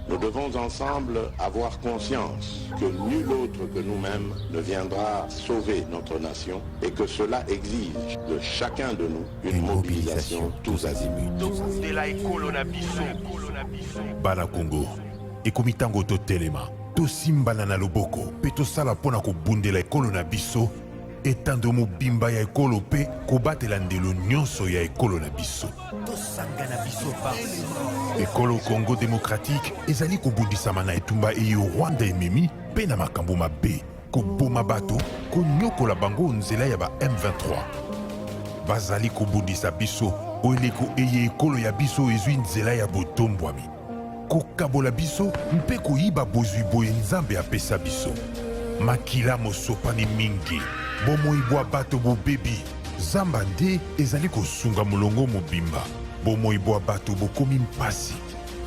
Nous devons ensemble avoir conscience que nul autre que nous-mêmes ne viendra sauver notre nation et que cela exige de chacun de nous une mobilisation tous azimuts. Bana Congo, ekomitango to telema, to simbana na loboko, pe to sala pona ko bundela ekolo na biso, etando mobimba ya ekolo pe ko batela ndelo nyonso ya ekolo na biso. To sangana biso par ekolo Congo démocratique ezali ko bundisama na etumba eyo Rwanda ememi pe na makambo mabe, ko boma bato, ko nyokola bango nzela ya ba M23. Bazali ko bundisa biso, oeleko eye ekolo ya biso ezwi nzela ya botombwami. Kokabola biso mpe koyiba bozwi boye nzambe apesa biso. Makila mosopani mingi, bomoi bwa bato bobebi, zamba nde ezali kosunga molongo mobimba. Bomoi bwa bato bokomi mpasi.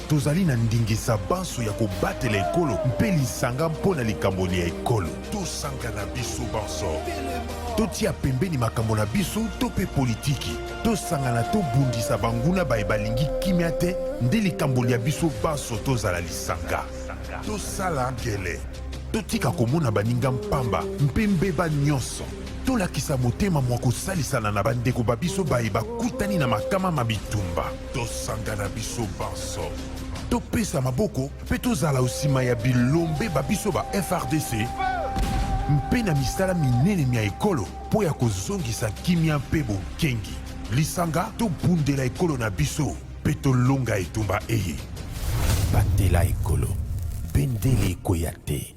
Tozali na ndingisa banso ya kobatela ekolo mpe lisanga mpona likamboli ya ekolo. Tosanga na biso banso. Totia pembeni makambo na biso to pe politiki. Tosanga na tobundisa banguna baye balingi kimia te nde likamboli ya biso banso tozala lisanga. Tosala ngele. Totika komona baninga mpamba mpe mbeba nyonso. Tolakisa motema mwa kosalisana na bandeko babiso baye bakutani na makama mabitumba. Tosanga na biso banso. Topesa maboko pe tozala osima ya bilombe babiso ba FRDC mpe na misala minene mia ekolo po ya kozongisa kimia mpe bokengi. Lisanga tobundela ekolo na biso pe tolonga etumba eye. Batela ekolo, bendele ekoya te.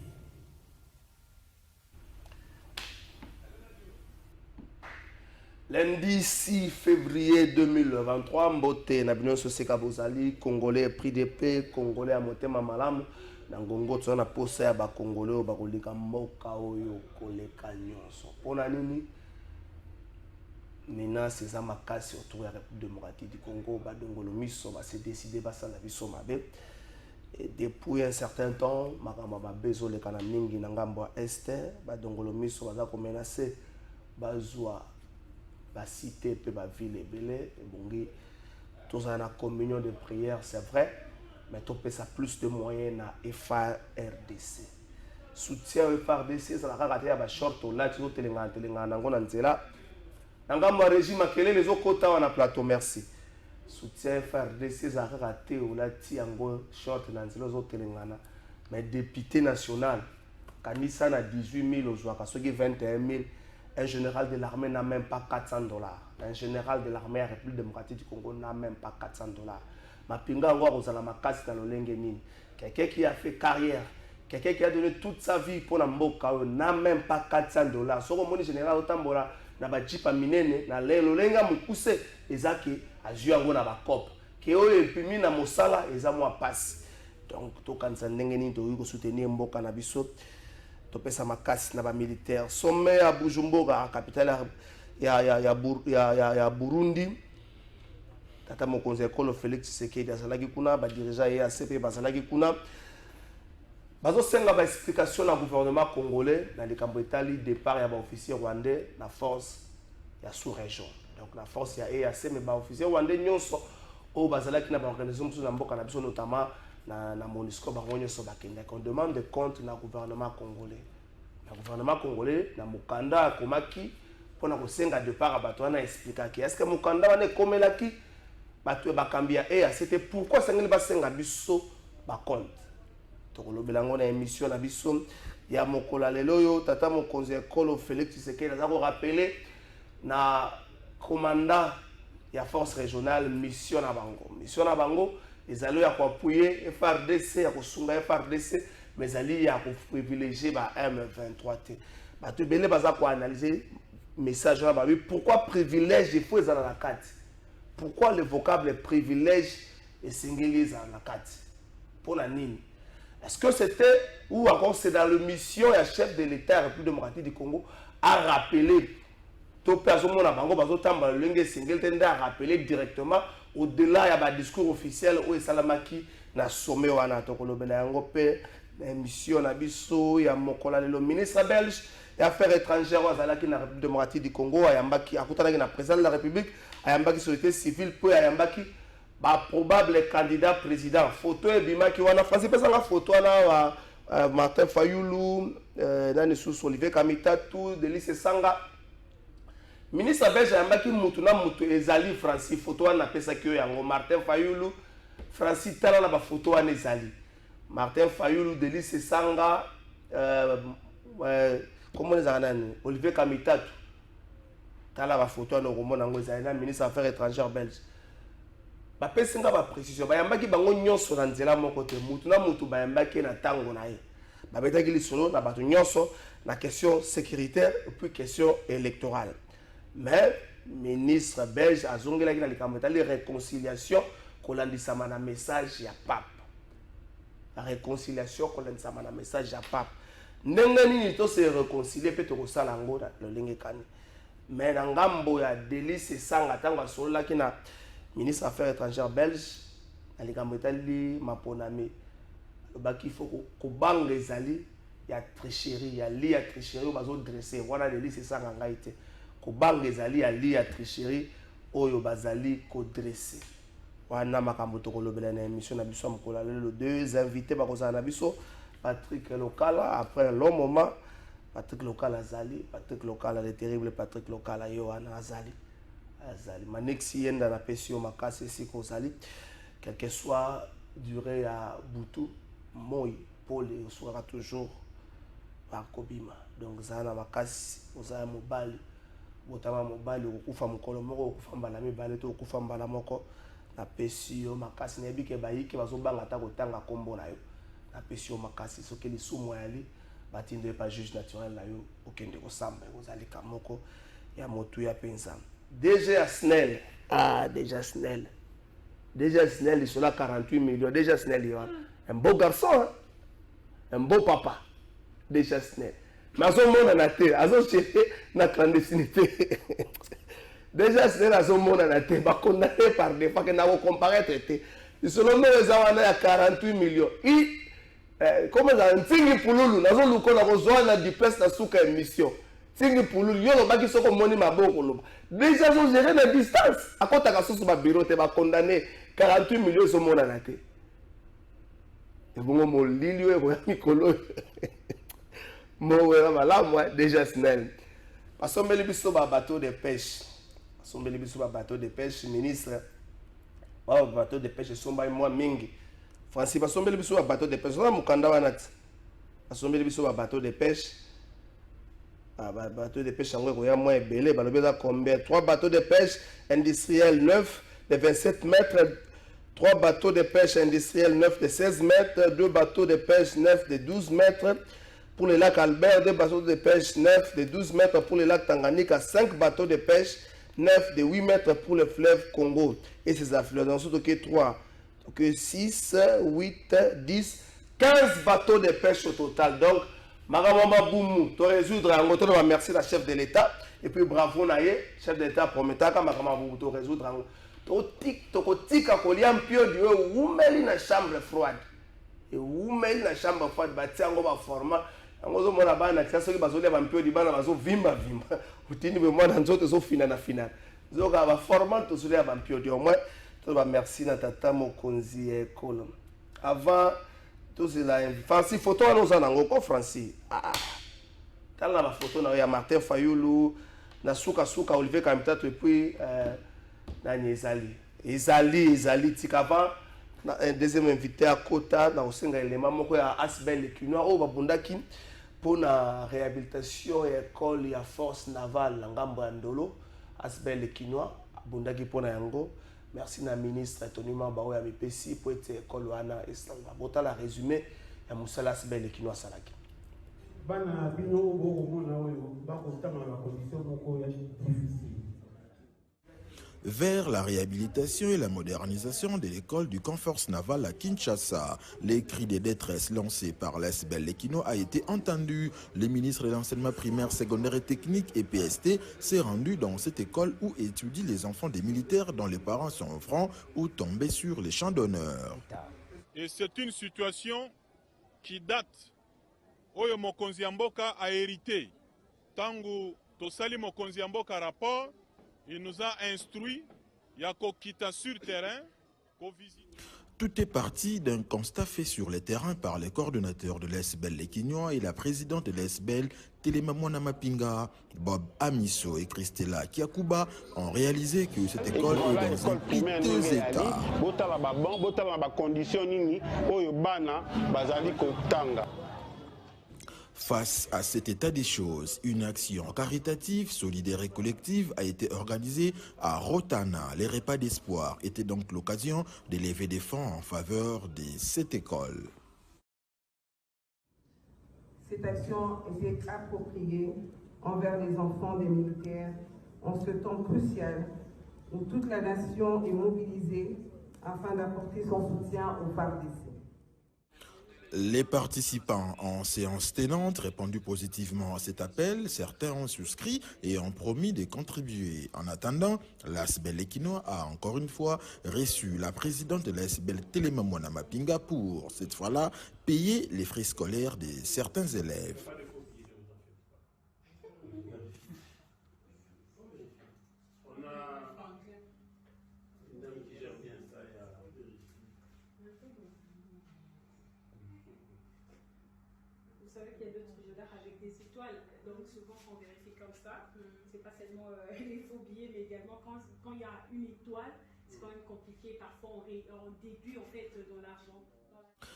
Lundi 6 février 2023, Mbote, Nabino Soseka Bozali, Congolais pris de paix, Congolais à Motema Malamu, Nangongo Tsona Posa ya ba Congolais au Bakolika Mboka Oyo Koleka Nyonso. Pona nini menace za makasi autour de la République démocratique du Congo, Badongolo Miso va se décider basa la biso mabe. Et depuis un certain temps, Makamba Bezo le Kanamingi Nangambo Esther, Badongolo Miso va ko menacer bazwa la cité peut la ville est belle et bongi tous en a communion de prière c'est vrai mais tu peux ça plus de moyens à FARDC soutien FARDC ça la raté à ba short là tu telenga ngona nzela ngamba régime akele les okota wana plateau merci soutien FARDC ça raté là ti yango short na nzela zo telengana mais député national kanisa na 18 000 ozwaka soki 21 000. Un général de l'armée n'a même pas $400. Un général de l'armée de la République démocratique du Congo n'a même pas $400. Ma pinga ngwa kozala makasi dans le nini. Quelqu'un qui a fait carrière, quelqu'un qui a donné toute sa vie pour la mboka n'a même pas $400. Soko moni général otambola na ba jipa minene na lelo lenga mukuse ezaki azui yango na ba cop. Ke oyo epimi na mosala eza mwa passe. Donc to kanza ndenge nini to yuko soutenir mboka na biso. Topesa makasi na ba militaire sommet à Bujumbura capitale ya Burundi tata mokonzi ekolo Félix Tshisekedi azalaki kuna ba dirigeant ya ACP bazalaki kuna bazo senga ba explication na gouvernement congolais na likambo etali départ ya ba officier rwandais na force ya sous-région donc la force ya EAC mais ba officier rwandais nyonso o bazalaki na ba organisation na mboka na biso notamment na MONUSCO bangonyo so bakenda qu'on demande de compte na gouvernement congolais. Le gouvernement congolais na mukanda komaki pona ko senga départ bato na expliquer que est-ce que mukanda wana komelaki bato bakambia c'était pourquoi sengeli ba senga biso ba compte. To kolobelango na émission na biso ya mokola lelo yo tata mokonzi ekolo Félix Tshisekedi azako rappeler na commandant ya force régionale mission na bango ezali ya appuyer FARDC ya kosunga FARDC mais ezali ya privilégier ba M23 te bato bele baza ko analyser message na babi pourquoi privilège il faut ezala na kati pourquoi le vocable privilège et singeli za na kati pour la nini est-ce que c'était ou encore c'est dans le mission ya chef de l'État République démocratique du Congo à rappeler to personne na bango bazo tamba lenge single tende à rappeler directement au-delà ya ba discours officiel ou esalamaki na sommet wana to kolobela yango pe émission na biso ya mokola le ministre belge et affaires étrangères azalaki na République démocratique du Congo ayambaki akutanaki na président de la République ayambaki société civile pe ayambaki ba probable candidat président photo ebimaki wana France pesa nga photo wana Martin Fayulu nani sous Olivier Kamitatu Delice Sanga ministre belge ayambaki mutu na mutu ezali Francis photo wana pesa ki yango Martin Fayulu Francis tala na ba photo wana ezali Martin Fayulu Delice Sanga comment les années Olivier Kamitatu tala ba photo wana komona ngo ezali na ministre affaires étrangères belge ba pesinga ba précision bayambaki bango nyonso na nzela moko te mutu na mutu bayambaki na tango na ye ba betaki lisolo na bato nyonso na question sécuritaire et puis question électorale mais ministre belge azongelaki na likambo etali réconciliation kolandisama na message ya pape la réconciliation kolandisama na message ya pape ndenge nini to se réconcilier pe to kosala ngo na lolenge kani mais na ngambo ya Delice Sanga tango asololaki na ministre affaires étrangères belge na likambo etali maponami alobaki il faut kobanga ezali ya tricherie ya li ya tricherie bazo dresser wana Delice Sanga ngai te kobanga ezali ya li ya tricherie oyo bazali ko dresser wana makambo to kolobela na émission na biso mokola le deux invités bakozala na biso Patrick Lokala après un long moment Patrick Lokala azali Patrick Lokala le terrible Patrick Lokala Yohana azali manexi yenda na pesio makasi siko zali quel que soit durée à Boutou moi Paul sera toujours par Kobima donc zana makasi ozaya mobali botama mobali okufa mukolo moko okufa mbala mibale to okufa mbala moko na pesio makasi na bike bayike bazobanga ta kotanga kombo na yo na pesio makasi soki lisumu yali batindo pa juge naturel na yo okende kosamba ozali kamoko ya motu ya penza déjà Snell déjà Snell il sera 48 millions déjà Snell un beau garçon hein? Un beau papa déjà Snell mais à ce moment na terre à ce na clandestinité déjà Snell à ce moment na terre ba condamné par des fois que na comparaître était selon nous les awana ya 48 millions comment ça ntingi pululu nazo luko na kozwa na dipes na suka émission ntingi pululu yo lobaki soko moni maboko loba déjà zo gérer la distance akota ka soso ba bureau te ba condamné 48 millions zo mona na te et bongo molili we ko mikolo mo wera mala moi déjà Snell asombeli biso ba bateau de pêche ministre ba bateau de pêche somba moi mingi Francis asombeli biso ba bateau de pêche na mukanda wana ti asombeli biso ba bateau de pêche bateau de pêche en gros, il y a moins belé, combien 3 bateaux de pêche industriels neufs de 27 mètres, 3 bateaux de pêche industriels neufs de 16 mètres, 2 bateaux de pêche neufs de 12 mètres pour le lac Albert, 2 bateaux de pêche neufs de 12 mètres pour le lac Tanganyika, 5 bateaux de pêche neufs de 8 mètres pour le fleuve Congo et ses affluents. Dans ce cas, 3, 6, 8, 10, 15 bateaux de pêche au total. Donc, Maramama Boumou, tu résoudre un autre, merci la chef de l'État. Et puis bravo Naye, chef de l'État prometaka Maramama Boumou, tu résoudre un autre. Tu as un pio de oumeli na chambre froide. Et oumeli na chambre froide, bâti en gros format. En gros, mon abana, tu as ce qui va se lever un pio de bana, va se vimba. Ou tu dis, moi, dans d'autres, au final. Donc, à format, tu se lèves un pio de au moins. Tu vas merci na tata Mokonzi et Kolom. Avant. Tout cela Francis photo nous en ango Francis tal la photo na ya Martin Fayulu na suka Olivier Kamitatu et puis na Ezali tikava na un deuxième invité à Kota na osenga élément moko ya Asbel Lekinois o babundaki pour la réhabilitation et école ya force navale ngambo ya Ndolo Asbel Lekinois bundaki pour na yango. Merci na ministre Tony Mambao ya mipesi pour être école wana esanga bota la résumé ya musala Asbel Lekinois salaki bana bino boko mona oyo ba kotanga na condition moko ya difficile vers la réhabilitation et la modernisation de l'école du Comforce Naval à Kinshasa. Les cris de détresse lancés par l'ASBEL Lekino a été entendu. Le ministre de l'enseignement primaire, secondaire et technique et PST s'est rendu dans cette école où étudient les enfants des militaires dont les parents sont francs ou tombés sur les champs d'honneur. Et c'est une situation qui date. Oyo Mokonzi Mboka a hérité. Tangu Tosali Mokonzi Mboka rapport, il nous a instruit, Yako Kita sur terrain, qu'au visite. Tout est parti d'un constat fait sur le terrain par les coordonnateurs de l'ESBEL Lekino et la présidente de l'ESBEL, Telema Mwana Mapinga. Bob Amiso et Christella Kiakuba ont réalisé que cette école est dans un piteux état. Face à cet état des choses, une action caritative, solidaire et collective a été organisée à Rotana. Les repas d'espoir étaient donc l'occasion de lever des fonds en faveur de cette école. Cette action était appropriée envers les enfants des militaires en ce temps crucial où toute la nation est mobilisée afin d'apporter son soutien aux FARDC. Les participants en séance tenante répondu positivement à cet appel. Certains ont souscrit et ont promis de contribuer. En attendant, l'ASBEL Lekino a encore une fois reçu la présidente de l'ASBEL Telema Mwana Mapinga pour, cette fois-là, payer les frais scolaires de certains élèves. Vous savez qu'il y a d'autres jeux d'art avec des étoiles, donc souvent on vérifie comme ça. C'est pas seulement les faux billets, mais également quand il y a une étoile, c'est quand même compliqué. Parfois on déduit en fait dans l'argent.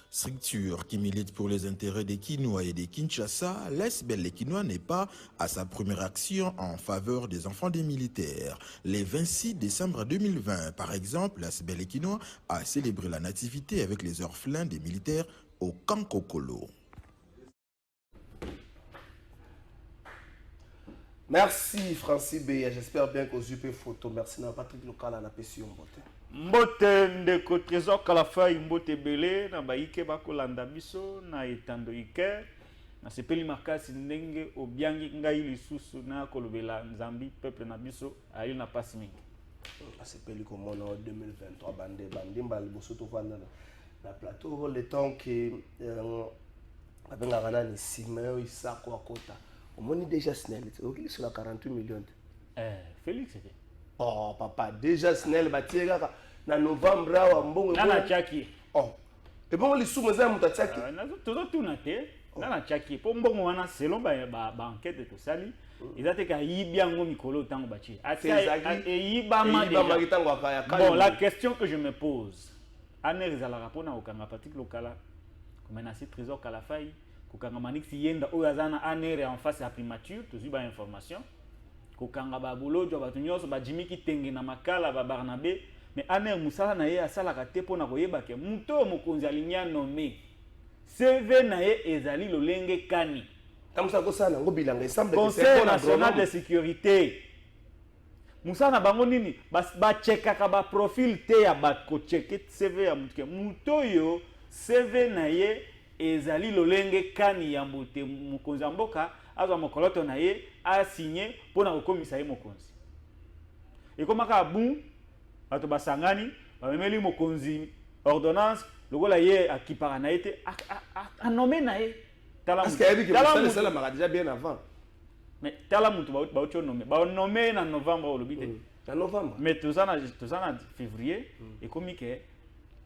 Structure qui milite pour les intérêts des Kinois et des Kinshasa, l'ASBEL Lekino n'est pas à sa première action en faveur des enfants des militaires. Le 26 décembre 2020, par exemple, l'ASBEL Lekino a célébré la nativité avec les orphelins des militaires au Kankokolo. Merci Francis Beya, j'espère bien que vous avez photo. Merci à Patrick Local à la PSU Mbote. Mbote ndeko trésor kalafai mbote belé na baike bakolanda biso na etando ike na sepeli makasi ndenge obiangi ngai lisusu na kolobela nzambi peuple na biso ali na pasi mingi. Sepeli komono 2023 bande mbali boso to vanda na plateau le temps que abenga kana ni Simeo Isako akota. On a déjà Snell, c'est sur la 48 millions. Félix c'était. Oh papa, déjà Snell batiega na novembre wa mbongo na chaki. Oh. Et bon les sous meza mutachaki. Na tout tuna te. Na chaki. Po mbongo wana selon ba enquête to sali. Ezate ka yibiango mikolo tango bachi. Bon, la question que je me pose. Aner ezala rapona okanga Patrick Lokala. Comme menacer trésor Kalafai. Kokanga maniksi yenda oyazana anere en face à primature toujours ba information kokanga ba bolojo ba tunyoso ba jimiki tenge na makala ba Barnabé mais aner musala na ye asala ka te pona koyeba ke muto mokonzi alinya nommé CV na ye ezali lolenge kani tamusa ko sana ngo bilanga ensemble Conseil national de sécurité musana bango nini ba cheka ka ba profil te ya ba ko cheke CV ya muto yo CV na ye ezali lolenge kani ya mbote mokonzi mboka azwa mokoloto na ye a signé pona kokomisa ye mokonzi ekomaka bu bato basangani bamemeli mokonzi ordonnance lokola ye akipaka na ye te a nommé na ye parce que ça m'a déjà bien avant mais tala mutu baucho nommé ba nommé na novembre olobi te na novembre mais tozana février ekomi ke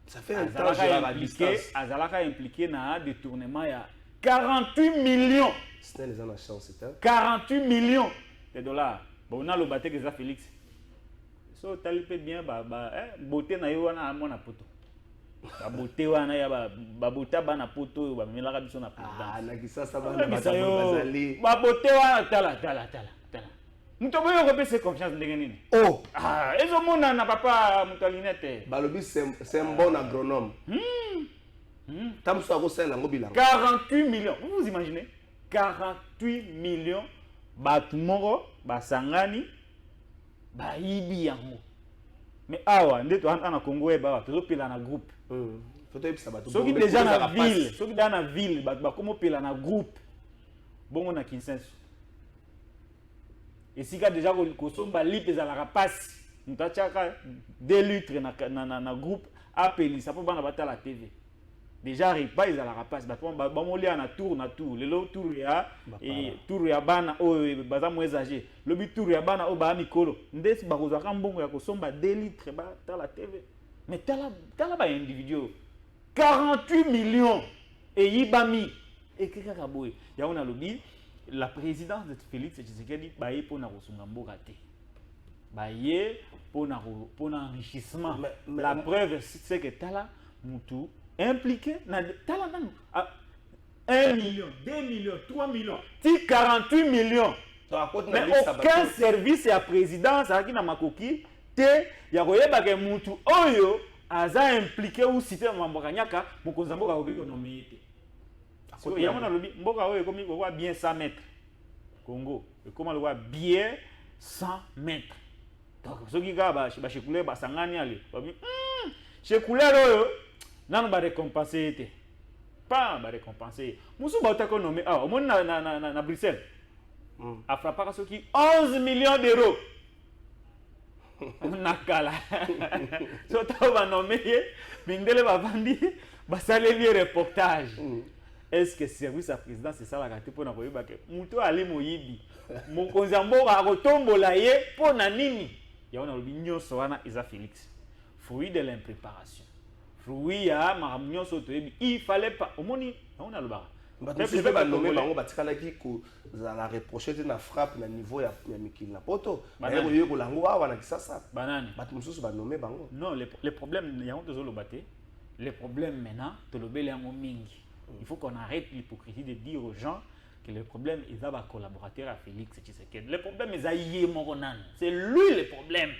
ça fait un temps que Azalaka impliqué dans un détournement il y a 48 millions. C'est les gens chance 48 millions de dollars. Bon on a le baté que ça Félix. So talipé bien beauté na yo wana mona poto. Ba beauté wana ya ba bota bana poto ba melaka biso na président. Ah na kisasa bana bazali. Ba beauté wana tala. Muto boyo ko pese confiance ndenge nini? Oh, ezo mona na papa mutolinete. Balobi c'est un bon agronome. Tamso ko sala ngobilanga. 48 millions. Vous imaginez? 48 millions batumoro basangani ba yibi yango. mais awa nde toza na Congo eba tozopela na groupe soki déjà na ville soki dans na ville bato bakomopela na groupe bongo na Kinshasa esika déjà kosomba lipe ezalaka pasi moto atiaka 2 litres na groupe apelisa mpo bana batala TV déjà repas ezalaka pasi bato bamolia na tour lelo tour ya bana oyo baza mo exagé lobi tour ya bana oyo baya mikolo ndesi bakozwaka mbongo ya kosomba 2 litres batala TV mais tala ba individu 48 millions eyibami ekekaka boye yango nalobi la présidence de Félix Tshisekedi baye pona kosunga mboka te baye pona enrichissement la preuve c'est que tala mutu impliqué na tala nan 1 million 2 millions 3 millions 48 millions mais aucun service ya présidence aki na makoki te ya koyeba ke mutu oyo aza impliqué ou cité mamboka nyaka mokonza mboka okoki konomie te so yango nalobi mboka oyo ekomi kokoa bien 100 mètres Congo ekoma lokoa bien 100 mètres donc soki kaka bashekulaire basangani ale babi shekulaire oyo nano barécompense te pas barécompense mosusu bautaki onome awa omoni na Bruxelles afrappaka soki 11 millions d'euros nakala so to banome ye mindele bavandi basaleli reportage est-ce que service à présidence c'est ça la gâté pour na koyeba ke muto ali moyibi mokonzi mboka akotombola ye po na nini ya ona lobi nyonso wana eza Félix fruit de l'impréparation fruit ya makambo nyonso toyebi il fallait pas omoni ona loba je vais nommer bango batikalaki kozala reprocher te na frappe na niveau ya mikili na poto baye kolango awa na Kisasa banani bato mosusu banome bango non les problèmes yango tozoloba te les problèmes maintenant tolobeli yango mingi il faut qu'on arrête l'hypocrisie de dire aux gens que le problème est à collaborateur à Félix Tshisekedi. Le problème est à Yémoronan. C'est lui le problème.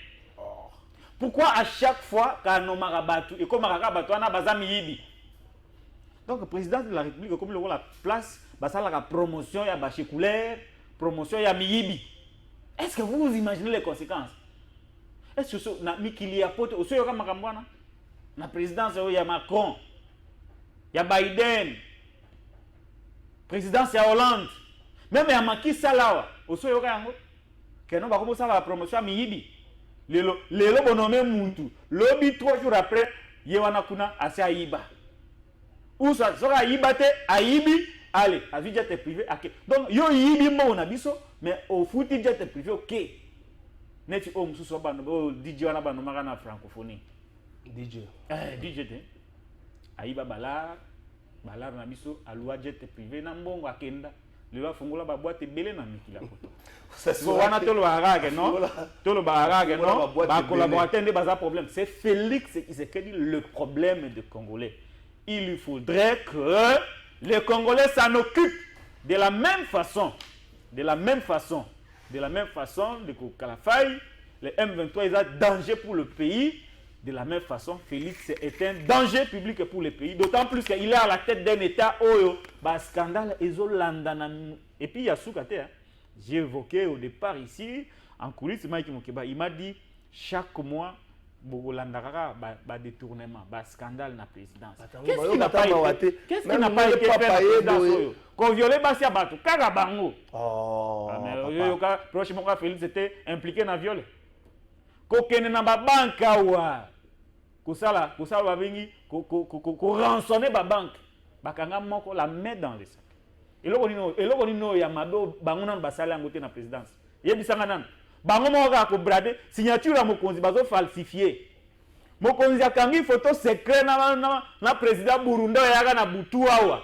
Pourquoi à chaque fois quand on marabatu et comme marabatu on a bazami yibi. Donc le président de la République comme le la place basa la promotion ya bachekulaire, promotion ya miyibi. Est-ce que vous imaginez les conséquences? Est-ce que na mikili apote oso yoka makambwana na présidence ya Macron ya Biden, présidence ya Hollande, même ya Macky Sall, oso yoka yango, que non bako sala la promotion à miyibi. Lelo bonome muntu, lobi 3 jours après, yewana kuna ase ayiba. Ou ça sera ayiba te, ayibi, allez, avi jet privé, ok. Donc yo yibi mo na biso, mais au fouti jet privé, ok. Neti o mususu bano, DJ wana bano maka na francophonie. DJ. DJ te. Ayiba balar na biso alua jet privé na mbongo akenda lelo afungola ba boîte belé na mikila poto so wana tolo barage non ba collaborateur ne baza problème c'est Félix qui s'est dit le problème de Congolais il faudrait que les Congolais s'en occupent de la même façon de Kalafay le M23 est un danger pour le pays. De la même façon, Félix est un danger public pour le pays. D'autant plus qu'il est à la tête d'un État où il scandale et puis il y a Soukate. J'ai évoqué au départ ici, en coulisses, il m'a dit chaque mois, il y a un détournement, un scandale dans la présidence. Qu'est-ce qui n'a pas été fait dans la présidence? Qu'on violait Bassia Bato, Kagabango. Prochainement, Félix était impliqué dans le viol. Kokene na ba banque awa kosala babengi ko rançonner ba banque bakanga moko la main dans le sac eloko nino ya mabe bango nan basala ngote na présidence yebisanga nan bango moko ko brader signature ya mokonzi bazo falsifier mokonzi akangi photo secret na président Burundi yaka na butu awa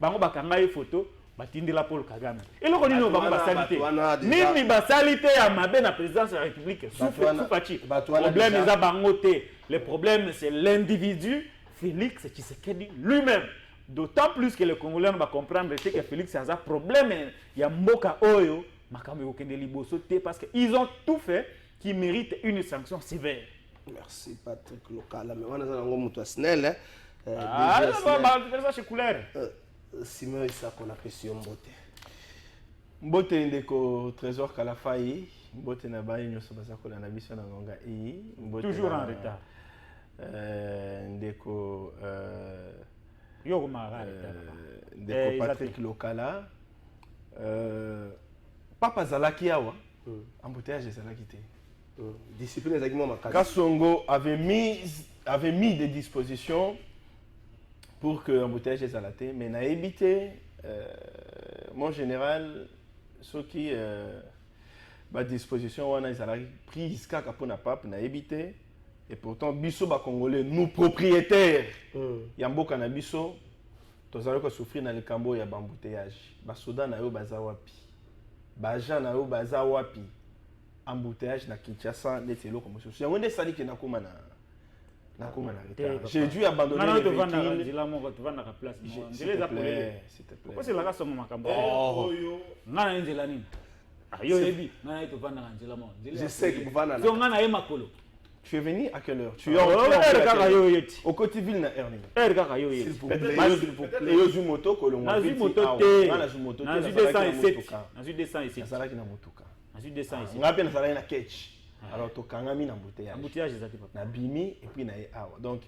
bango bakanga ye photo batindela Paul Kagame eloko nino bango basalite nini basalite ya mabe na présidence de la République soufachi problème eza bango te le problème c'est l'individu Félix Tshisekedi lui-même d'autant plus que les Congolais va comprendre que Félix a un problème ya mboka oyo makambo okende liboso te parce que ils ont tout fait qui mérite une sanction sévère. Merci Patrick Lokala mais on a un mutu asnel chez couleur Simon Isako na question mbote Mbote ndeko Trésor Kalafay Mbote na bayi nyoso bazakola na biso na ngonga toujours en retard. Ndeko Yo mara ndeko Patrick Lokala papa zalaki awa embouteillage zalaki te. Discipline exactement ma case. Kasongo avait mis des dispositions pour que l'embouteillage soit laté, mais n'a évité, mon général, ceux qui ba disposition on a pris jusqu'à capona pape n'a évité et pourtant biso ba congolais nous propriétaires yambo canabiso tozalo ko souffrir dans le cambo ya embouteillage ba soda na yo baza wapi ba agent na yo baza wapi embouteillage na Kinshasa netelo comme ça yango nde sali ke nakoma na retard. J'ai dû abandonner le véhicule. S'il te plaît. Pourquoi c'est la race mon makambo? Ngana nzela nini? Ayo ebi, ngana to vanda nzela mo. Je sais que vanda. So ngana ye makolo. Tu es venu à quelle heure? Tu es au Cotiville na Ernie. S'il vous plaît. Et au Zumoto kolongo. Na Zumoto te. Na Zumoto. Azalaki na motuka. Na Zumoto ici. Ngapi na salaki na catch. Alors tokangami na embouteillage. Embouteillage ezaki papa. Na bimi et puis na ye awa. Donc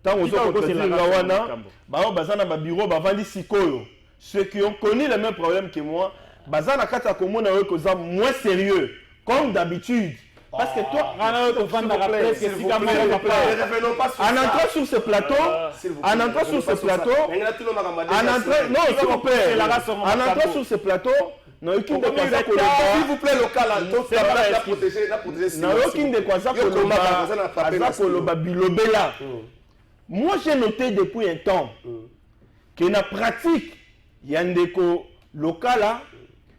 tant aux autres côtés wana, ba bazana ba bureau ba vandi sikoyo. Ceux qui ont connu les mêmes problèmes que moi, bazana kata komona eux koza moins sérieux comme d'habitude. Parce que toi, en entrant sur ce plateau, en entrant sur ce plateau, non, aucune de quoi s'il vous plaît, local, la protéger, non, aucune de quoi ça bilobela. Moi, j'ai noté depuis un temps que la pratique, il y a un déco local,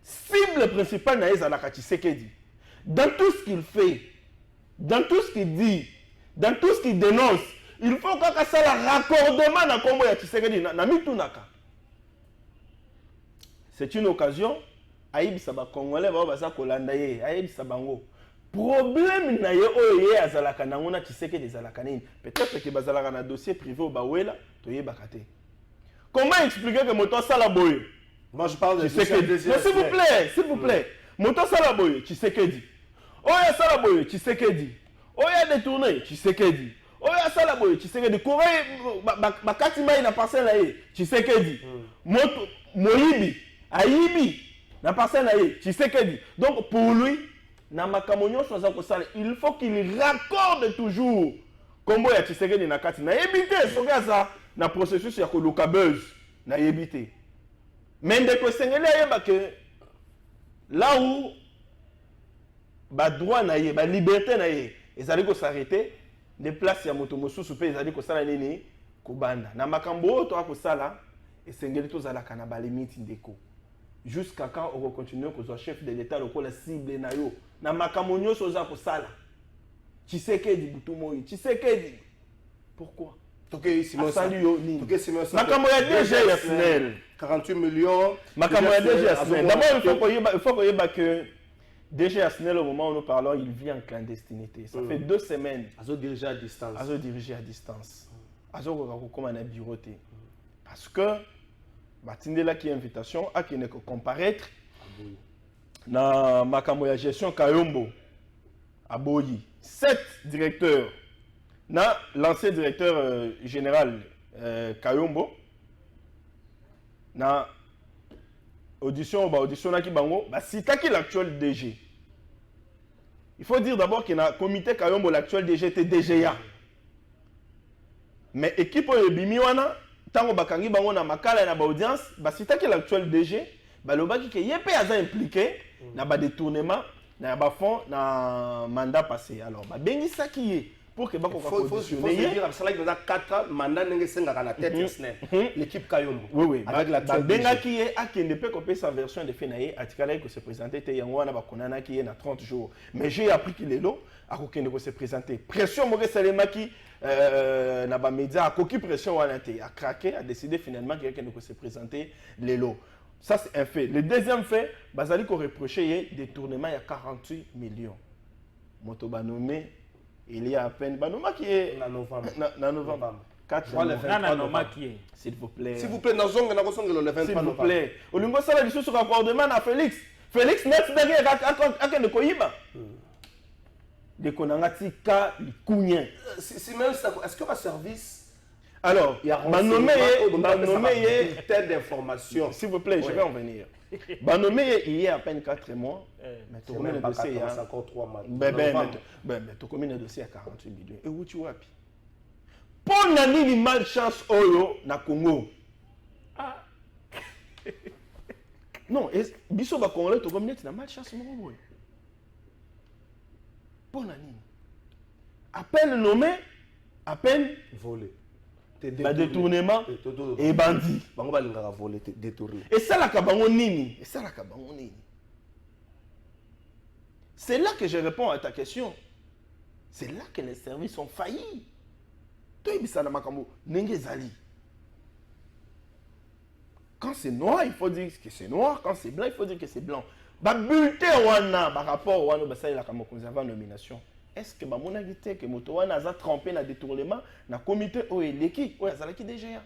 cible principale na ezalaka Tshisekedi. Dans tout ce qu'il fait, dans tout ce qu'il dit, dans tout ce qu'il dénonce, il faut que ça la raccordement na kombo ya Tshisekedi na mitunaka. C'est une occasion aïbisa ba congolais ba baza kolanda ye aïbisa bango problème na ye oye azalaka nango na Tshisekedi ezalaka nini peut-être que bazalaka na dossier privé au bawela to yebaka te. Comment expliquer que moto sala boye? Moi je parle de Tshisekedi. S'il vous plaît, moto sala boye Tshisekedi. Oya sala boye Tshisekedi. Oya détourné Tshisekedi. Oya sala boye Tshisekedi. Kore bakati mai na parcelle ye Tshisekedi. Moto moyibi ayibi na parcelle na ye Tshisekedi. Donc pour lui na makamonyo soza ko sala il faut qu'il raccorde toujours kombo ya Tshisekedi na kati na yebite sokaza na processus ya koluka buzz na yebite. Mais ndeko sengeli ayeba que là où ba droit na ye ba liberté na ye ezali ko s'arrêter de place ya moto mosusu pe ezali ko sala nini kobanda na makambo to akosala esengeli to zala kana ba limite ndeko jusqu'à quand on va continuer que soit chef de l'état le la cible na yo na makambo nyonso za kosala Tshisekedi butumoyi Tshisekedi pourquoi toke Simon Salio nini toke Simon makambo ya DG ya SNEL 48 millions makambo ya DG ya SNEL d'abord il faut que que DG Asnel, au moment où nous parlons, il vit en clandestinité. Ça fait 2 semaines. Azo diriger à distance. Azo diriger à distance. Azo comme un bureauté. Parce que, Batindela qui est invitation, à qui n'est que comparaître dans ma gestion Kayombo, à Boyi. 7 directeurs. Dans l'ancien directeur général Kayombo, dans audition qui bango c'est qui l'actuel DG. Il faut dire d'abord qu'il y a un comité Kayombo l'actuel DG était DGA. Mais équipe de Bimiwana tango bakangi bango na makala na ba audience c'est qui l'actuel DG balobaki que yepé aza impliqué na ba détournement na ba fond na mandat passé. Alors ba bengi ça qui est pour que bako positionner il faut dire ça là il y a 4 mandats n'engé senga na tête l'équipe Kayombo oui avec la benga qui est a qui ne peut copier sa version de Fenaye atikala que se présenter te yango na ba konana qui est na 30 jours mais j'ai appris qu'il est là a kokende ko se présenter pression mo Salema qui na ba média a koki pression wana te a craqué a décidé finalement qu'il ne ko se présenter les lots. Ça c'est un fait. Le deuxième fait bazali ko reprocher détournement il y a 48 millions moto ba nommé il y a à peine Banoma qui est en novembre. 4 s'il vous plaît. S'il vous plaît, s'il vous plaît, Olingo Sala du sur raccordement à Félix. Félix Net akende koyiba de konangatika likunya. Si même ça, est-ce que ma service alors nommé telle d'information, s'il vous plaît, je vais en venir. Nommé il y a à peine 4 mois, mais tu connais le dossier, il y a encore 3 mois. Mais tu connais le dossier à 48 millions. Et où tu vas? Pour nani malchance oyo na Congo. Ah. Non, biso ba Congolais to comme na malchance mo boy. Pour nani. À peine nommé, à peine volé. Détournement et bandit. Bango balingaka volé, détourné. Et ça la kabango nini? C'est là que je réponds à ta question. C'est là que les services ont failli. Quand c'est noir, il faut dire que c'est noir. Quand c'est blanc, il faut dire que c'est blanc. Bulletin wana, par rapport au la nomination. Est-ce que mon agité que Motowana a trempé dans le détournement dans le comité OELEKI ou Azalaki DGA?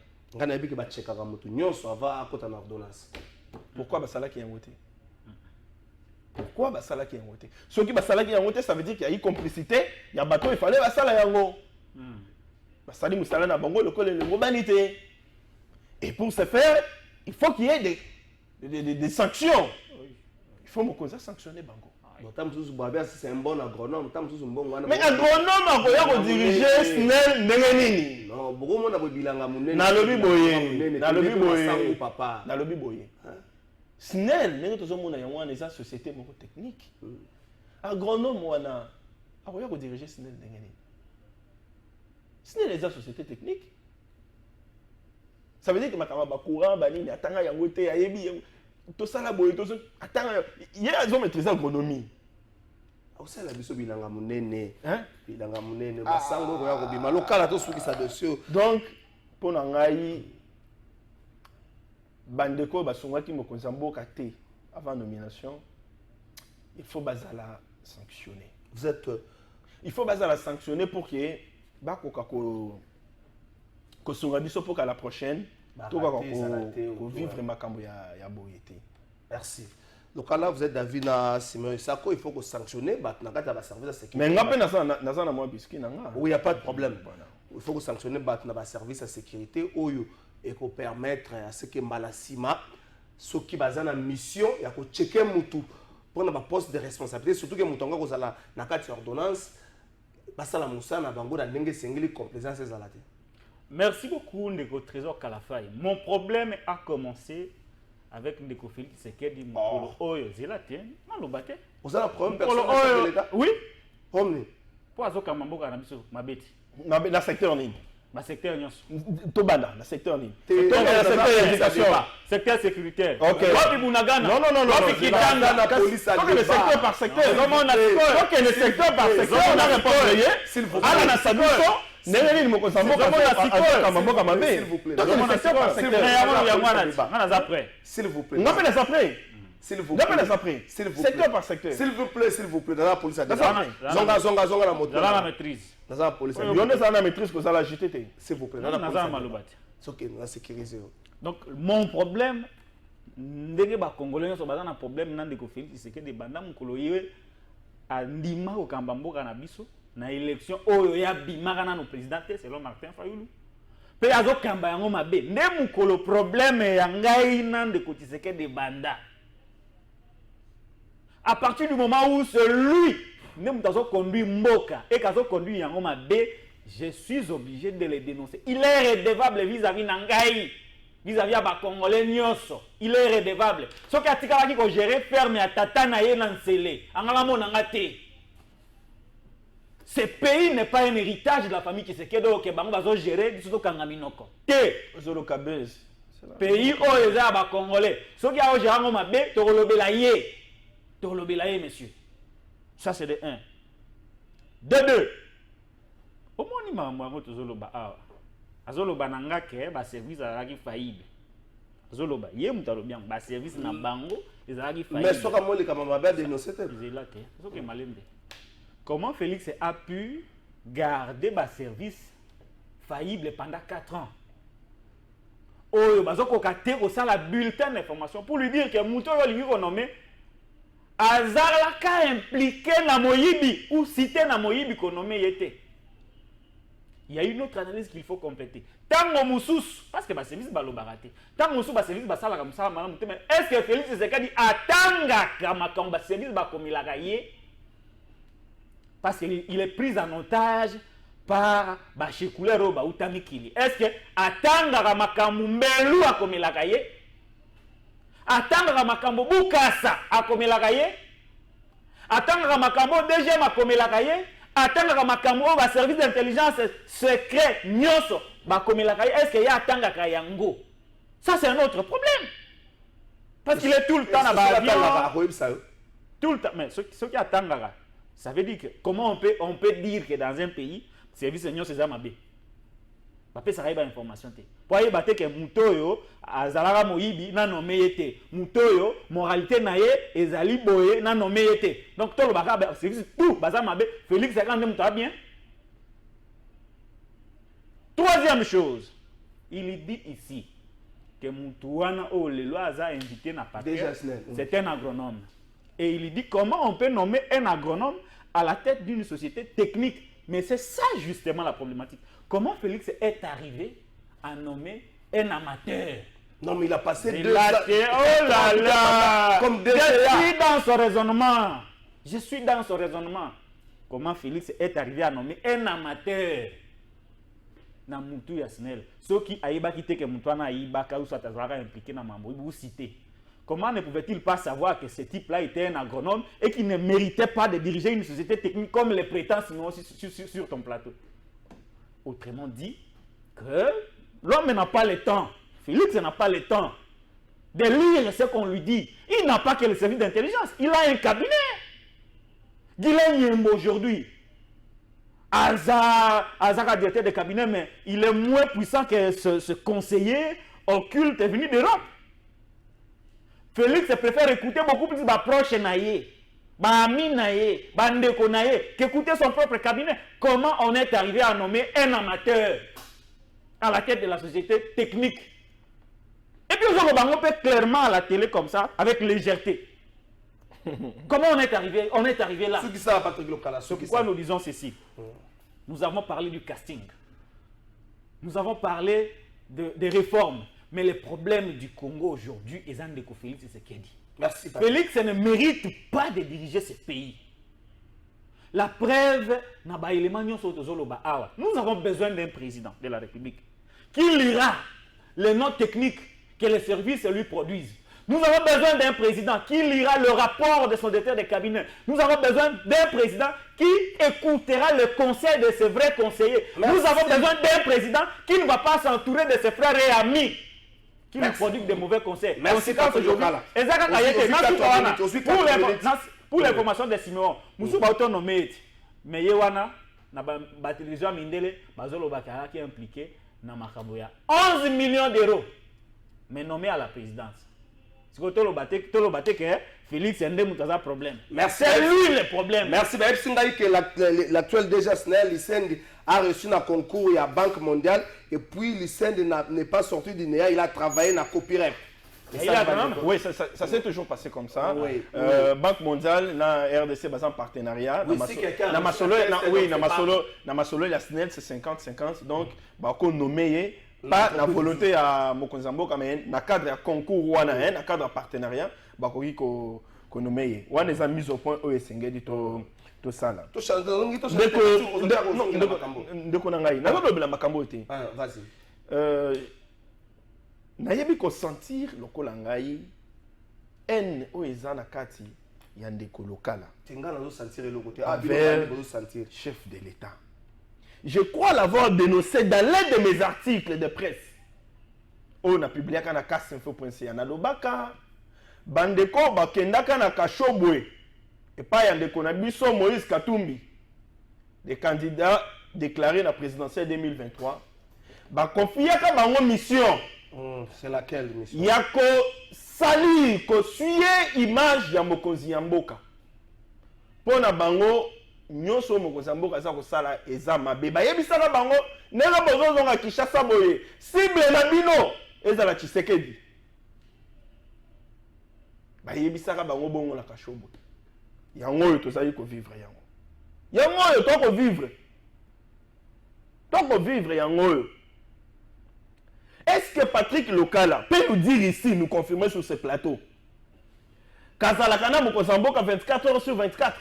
Pourquoi Basalaki a voté? Pourquoi Basalaki a voté? Ce qui Basalaki a voté, ça veut dire qu'il y a eu complicité. Il y a bateau, il fallait Basala Yango. Basali Moussala na Bango, le col et le mobanité. Et pour ce faire, il faut qu'il y ait des sanctions. Il faut me sanctionner Bango. C'est un bon agronome. Mais agronome, il faut diriger SNEL Nengenini. Non, beaucoup de gens na lobi boye. SNEL, nous avons une société technique. Agronome, wana, il faut diriger SNEL Nengenini. SNEL est une société technique. Ça veut dire que ma camarade courant, banini, attanga yangote, ayebi. Tout ça là, attends, il y a des hommes maîtrisés l'agronomie. C'est la biso bilanga munene. Bilanga munene. Basango ko yako bima lokala to suki sa dossier. Donc, pour nangai, bandeko basongaki mo konzamboka te avant nomination, il faut bazala sanctionner. Vous êtes, il faut bazala sanctionner pour que bakoka ko songa biso pour qu'à la prochaine pour vivre makambo ya boyete. Merci. Donc là, vous êtes David Simon Sako, il faut que sanctionner, la service de sécurité. Mais na moi biscuit nanga. Oui, il n'y a pas de problème. Il faut que sanctionner la service de sécurité et qu'on permettre à ce que Malasima, ceux qui basent en mission, il y a que checker mutu pour un poste de responsabilité, surtout que mutonga ko zala na kati ordonnance, basala musa na bango na ndenge sengeli complaisance ezalate. Merci beaucoup Ndeko Trésor Kalafay. Mon problème a commencé avec Ndeko Félix Tshisekedi Mokolo Oyo Zelaté. Malobate. Vous avez un problème personnel de l'État? Oui. Omni. Pour azoka mamboka na biso mabeti. Na secteur nini? Ma secteur nyonso. Tobanda, na secteur nini? Secteur éducation. Secteur sécuritaire. OK. Wapi Bunagana? Non. Wapi Kitanda la police a le secteur par secteur. Comment on a OK, le secteur par secteur, on a répondu. S'il vous plaît. Ala na sabiso. Neneni moko samboka mamboka mabe. S'il vous plaît. Secteur par secteur. S'il vous plaît. Non, mais les après. S'il vous plaît. S'il vous plaît. Secteur par secteur. S'il vous plaît. Dans la police a dit. Zonga la moto. Dans la maîtrise. Dans la police a dit. On est la maîtrise que ça la JTT. S'il vous plaît. Dans la malobati. C'est OK, on a sécurisé. Donc mon problème ndenge ba congolais nyonso baza na problème na Ndeko Félix Tshisekedi banda mukolo ye andima ko kamba mboka na biso na élection oyo ya bimaka na no président selon Martin Fayulu. Pe azo kamba yango mabe nde mukolo problème ya ngai na Ndeko Tshisekedi banda. À partir du moment où celui ne mutazo conduit mboka et kazo conduit yango mabe, je suis obligé de le dénoncer. Il est redevable vis-à-vis nangai, vis-à-vis à Congolais nyonso. Il est redevable. Ce qui a tika ko gérer ferme à tata na ye nansele. Angala mo nangate. Ce pays n'est pas un héritage de la famille qui se kedo ke bango bazo gérer biso kangaminoko. Te zolo kabez. Pays oyo za ba Congolais. Ce qui a gérer ngo mabe to kolobela ye. To kolobela ye monsieur. Ça c'est de 1. De 2. Au moins, il m'a dit que Azoloba nanga ke ba service azalaki faillible. Azoloba ye mutalo bien ba service na bango ezalaki faillible. Mais soka moli kama mabe dénoncer te. Zelate. Soka malembe. Comment Félix a pu garder ba service faillible pendant 4 ans? Oyo bazoko kate ko sala bulletin d'information pour lui dire que muto yo lingi ko nommé azalaka impliqué na moyibi ou cité na moyibi qu'on nomme yete. Il y a une autre analyse qu'il faut compléter. Tango mususu, parce que ba service ba lobarate. Tango mususu ba service ba sala comme ça malamu te, mais est-ce que Félix Tshisekedi atanga kama kamba service ba komilaka ye? Parce qu'il est pris en otage par ba chekulero ba utamikili. Est-ce que atanga makambo mbelu akomilaka ye? Atanga makambo bukasa akomilaka ye? Atanga makambo DG akomilaka ye? Atanga makambo ba service d'intelligence secret nyoso bakomilaka ye? Est-ce que ya atanga kayango? Ça c'est un autre problème. Parce qu'il est tout le temps dans l'avion. Tout le temps. Mais ce qui attanga, ça veut dire que comment on peut dire que dans un pays service nyoso c'est zamabé. Bapé ça ba information te. Pour y battre que mutoyo azalaka moyibi na nommé yete. Mutoyo moralité na ye ezali boye na nommé yete. Donc tout le baka service tout bazamabe Félix Tshisekedi muta bien. Troisième chose, il dit ici que Moutouana oh le loi a invité na patrie. C'est un agronome. Et il dit comment on peut nommer un agronome à la tête d'une société technique. Mais c'est ça justement la problématique. Comment Félix est arrivé à nommer un amateur? Non, mais il a passé 2 ans. Oh là là! Comme je suis dans son raisonnement. Je suis dans son raisonnement. Comment Félix est arrivé à nommer un amateur? Na Moutou Yasnel. Ceux qui aïba quitté que Moutouana aïba ou soit impliqué dans Mambo, vous citez. Comment ne pouvait-il pas savoir que ce type-là était un agronome et qu'il ne méritait pas de diriger une société technique comme les prétend sinon sur ton plateau? Autrement dit, que l'homme n'a pas le temps, Félix n'a pas le temps de lire ce qu'on lui dit. Il n'a pas que le service d'intelligence, il a un cabinet. Guilain aujourd'hui, Azaka directeur de cabinet, mais il est moins puissant que ce conseiller occulte venu d'Europe. Félix préfère écouter beaucoup plus d'approches naïe, ami naïe, bandeko naïe, qu'écouter son propre cabinet. Comment on est arrivé à nommer un amateur à la tête de la société technique? Et puis on peut clairement à la télé comme ça, avec légèreté. Comment on est arrivé là? Pourquoi nous disons ceci? Nous avons parlé du casting. Nous avons parlé des réformes. Mais le problème du Congo aujourd'hui est Ndeko Félix Tshisekedi. Merci. Félix ne mérite pas de diriger ce pays. La preuve, nous avons besoin d'un président de la République qui lira les notes techniques que les services lui produisent. Nous avons besoin d'un président qui lira le rapport de son directeur de cabinet. Nous avons besoin d'un président qui écoutera le conseil de ses vrais conseillers. Merci. Nous avons besoin d'un président qui ne va pas s'entourer de ses frères et amis qui lui produisent de mauvais conseils. Merci. Pour l'information de Simeon, nous sommes autonomes. Mais Yewana, la télévision Mindele, Bazolo Bakara qui est impliqué dans Makaboya. 11 millions d'euros, mais nommé à la présidence. C'est que Félix Ndem a un problème. C'est lui le problème. Merci. Que l'actuel DG Snell, a reçu un concours à la Banque mondiale et puis l'ICEND n'est pas sorti du NEA, il a travaillé dans copyright. Oui, ça s'est toujours passé comme ça. Oui, Banque mondiale, la RDC basée en partenariat. Oui, Namasolo, la SNEL, c'est 50-50. Donc, on nommé pas la volonté à Mokonzamboka, mais dans le cadre de concours, dans le cadre de partenariat, on nommé. On les a mis au point OSNG dit tout ça là. Vas-y. Nayebi ko sentir lokola ngai en oeza na kati ya ndeko lokala. Tinga na sentir le côté sentir chef de l'État. Je crois l'avoir dénoncé dans l'un de mes articles de presse. On a publié na kasinfo.ca na lobaka bandeko bakendaka na kashobwe et pas ya ndeko na biso Moïse Katumbi, des candidats déclarés na présidentielle 2023. Ba confiaka bango mission. C'est laquelle mission? Yako sali ko suye image ya mokonzi ya mboka. Pona bango nyoso mokonzi ya mboka za ko sala eza mabe. Ba yebisaka bango nega bozozo nga Kinshasa boye. Cible na bino eza la Tshisekedi. Ba yebisaka bango bongo la kashobo. yango oyo tozali kovivre yango. Yango oyo tokovivre. Tokovivre yango oyo. Est-ce que Patrick Lokala peut nous dire ici, nous confirmer sur ce plateau, Kazalakana Mokozamboka 24 heures sur 24,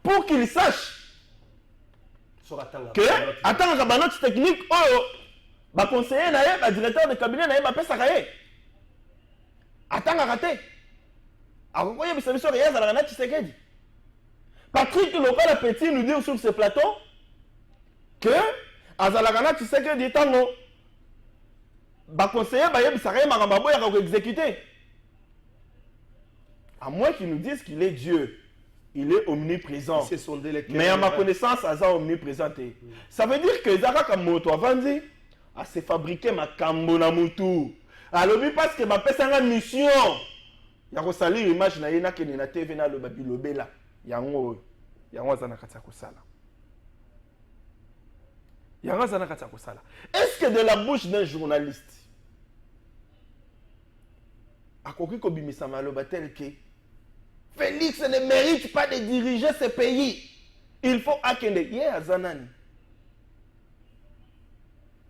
pour qu'il sache que, attends, la note technique, le conseiller, le directeur de cabinet, le PSAKAE, attends, arrêtez. Patrick Lokala peut-il nous dire sur ce plateau que Azalakana Tshisekedi Tango conseiller exécuter. À moins qu'ils nous disent qu'il est Dieu, il est omniprésent. Mais à ma connaissance, il est omniprésent. Ça veut dire que Zara Kamoto Avandi a se fabriqué ma Kambona Moutou. Alors, parce que ma personne mission, il y a salir l'image na yena que na TV na le babilobela. Yango zana katako sala. Est-ce que de la bouche d'un journaliste, à Kokiko Bimisama tel que Félix ne mérite pas de diriger ce pays, il faut akende Zanani.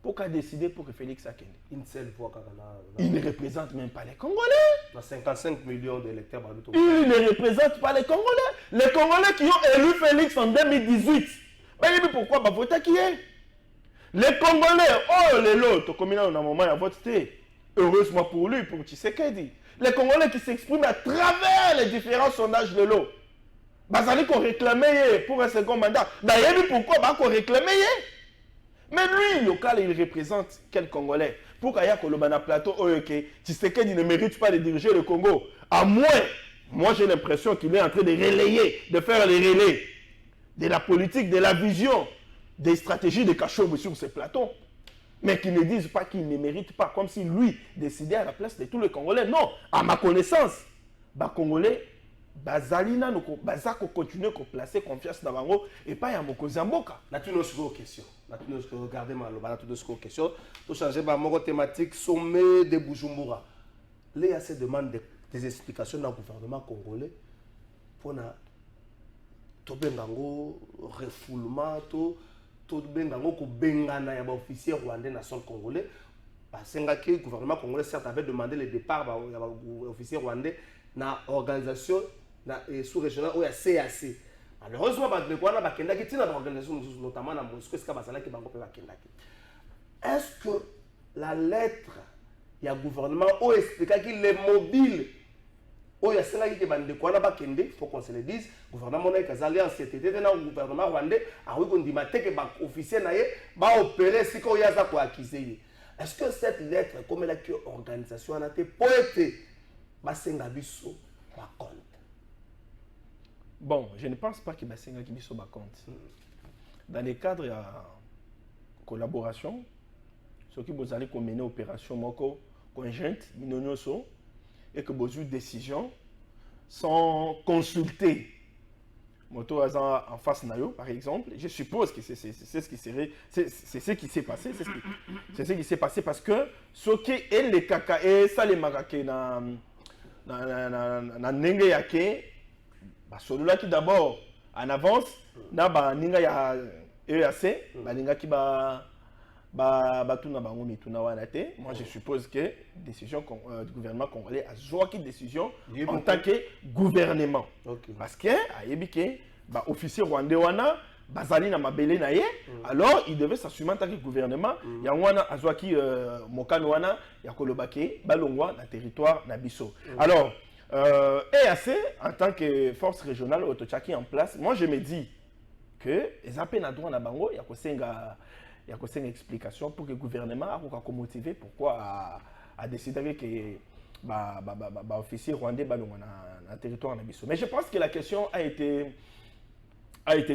Pourquoi décider pour que Félix akende? Une seule voix. Il ne représente même pas les Congolais. Dans 55 millions d'électeurs. Il ne représente pas les Congolais. Les Congolais qui ont élu Félix en 2018. Mais pourquoi va voter qui est? Les Congolais, oh les lots, comme il y a un moment, il a voté. Heureusement pour lui, pour Tshisekedi. Les Congolais qui s'expriment à travers les différents sondages de l'eau. Bazali qu'on réclamait pour un second mandat. D'ailleurs, pourquoi qu'on réclamait? Mais lui, local, il représente quel Congolais? Pour qu'il y ait un plateau, Tshisekedi ne mérite pas de diriger le Congo. À moins, moi j'ai l'impression qu'il est en train de relayer, de faire les relais de la politique, de la vision, des stratégies de Kachobo sur ces plateaux. Mais qui ne disent pas qu'il ne mérite pas, comme si lui décidait à la place de tous les Congolais. Non, à ma connaissance, les Congolais, Bazalina, Bazako continue à placer confiance dans Bango et pas à Mokozamboka. Nous avons une question. Nous avons regardé une question. Nous avons changé la thématique sommet de Bujumbura. Il y a ces demandes des explications dans le gouvernement congolais pour tout refoulement, tout bengana ya officier rwandais nation congolais parce que le gouvernement congolais certes avait demandé le départ des officiers rwandais na organisation na sous-régionale ou CAC. Malheureusement ba bakendaki tina ba organisation notamment na Moscou est-ce que bazalaki bango pe bakendaki. Est-ce que la lettre ya gouvernement o expliquait qu'il est mobile o ya selaki ke bande ko na bakende, faut qu'on se le dise, gouvernement na kazali en CTT na gouvernement rwandais a oui qu'on dit maté que ba officier na ye ba opérer si ko ya za ko accuser. Est-ce que cette lettre comme la organisation a été poète basenga biso ba compte? Bon, je ne pense pas que basenga biso ba compte. Dans le cadre de collaboration, ceux qui vous allez mener opération moko conjointe minonyoso et que vous avez une décision sans consulter moto en face nayo par exemple, je suppose que c'est ce qui serait c'est ce qui s'est passé, c'est ce qui s'est passé parce que ce qui est le kaka et ça les makake na ndenge yake ba celui-là qui d'abord en avance na ba ninga ya EAC ba ninga ki ba tuna bango mituna wana te. Moi je suppose que décision du gouvernement congolais a joué qui décision en tant que gouvernement. Okay. Parce que ayebike ba officier rwandais wana bazali na mabele na ye alors il devait s'assumer en tant que gouvernement ya wana azwaki mokano wana ya kolobake balongwa na territoire na biso. Alors EAC en tant que force régionale autochaki en place, moi je me dis que les appels à droit na bango ya kosenga il y a une explication pour que le gouvernement a motivé pourquoi a décidé que officier rwandais dans le territoire nabiso. Mais je pense que la question a été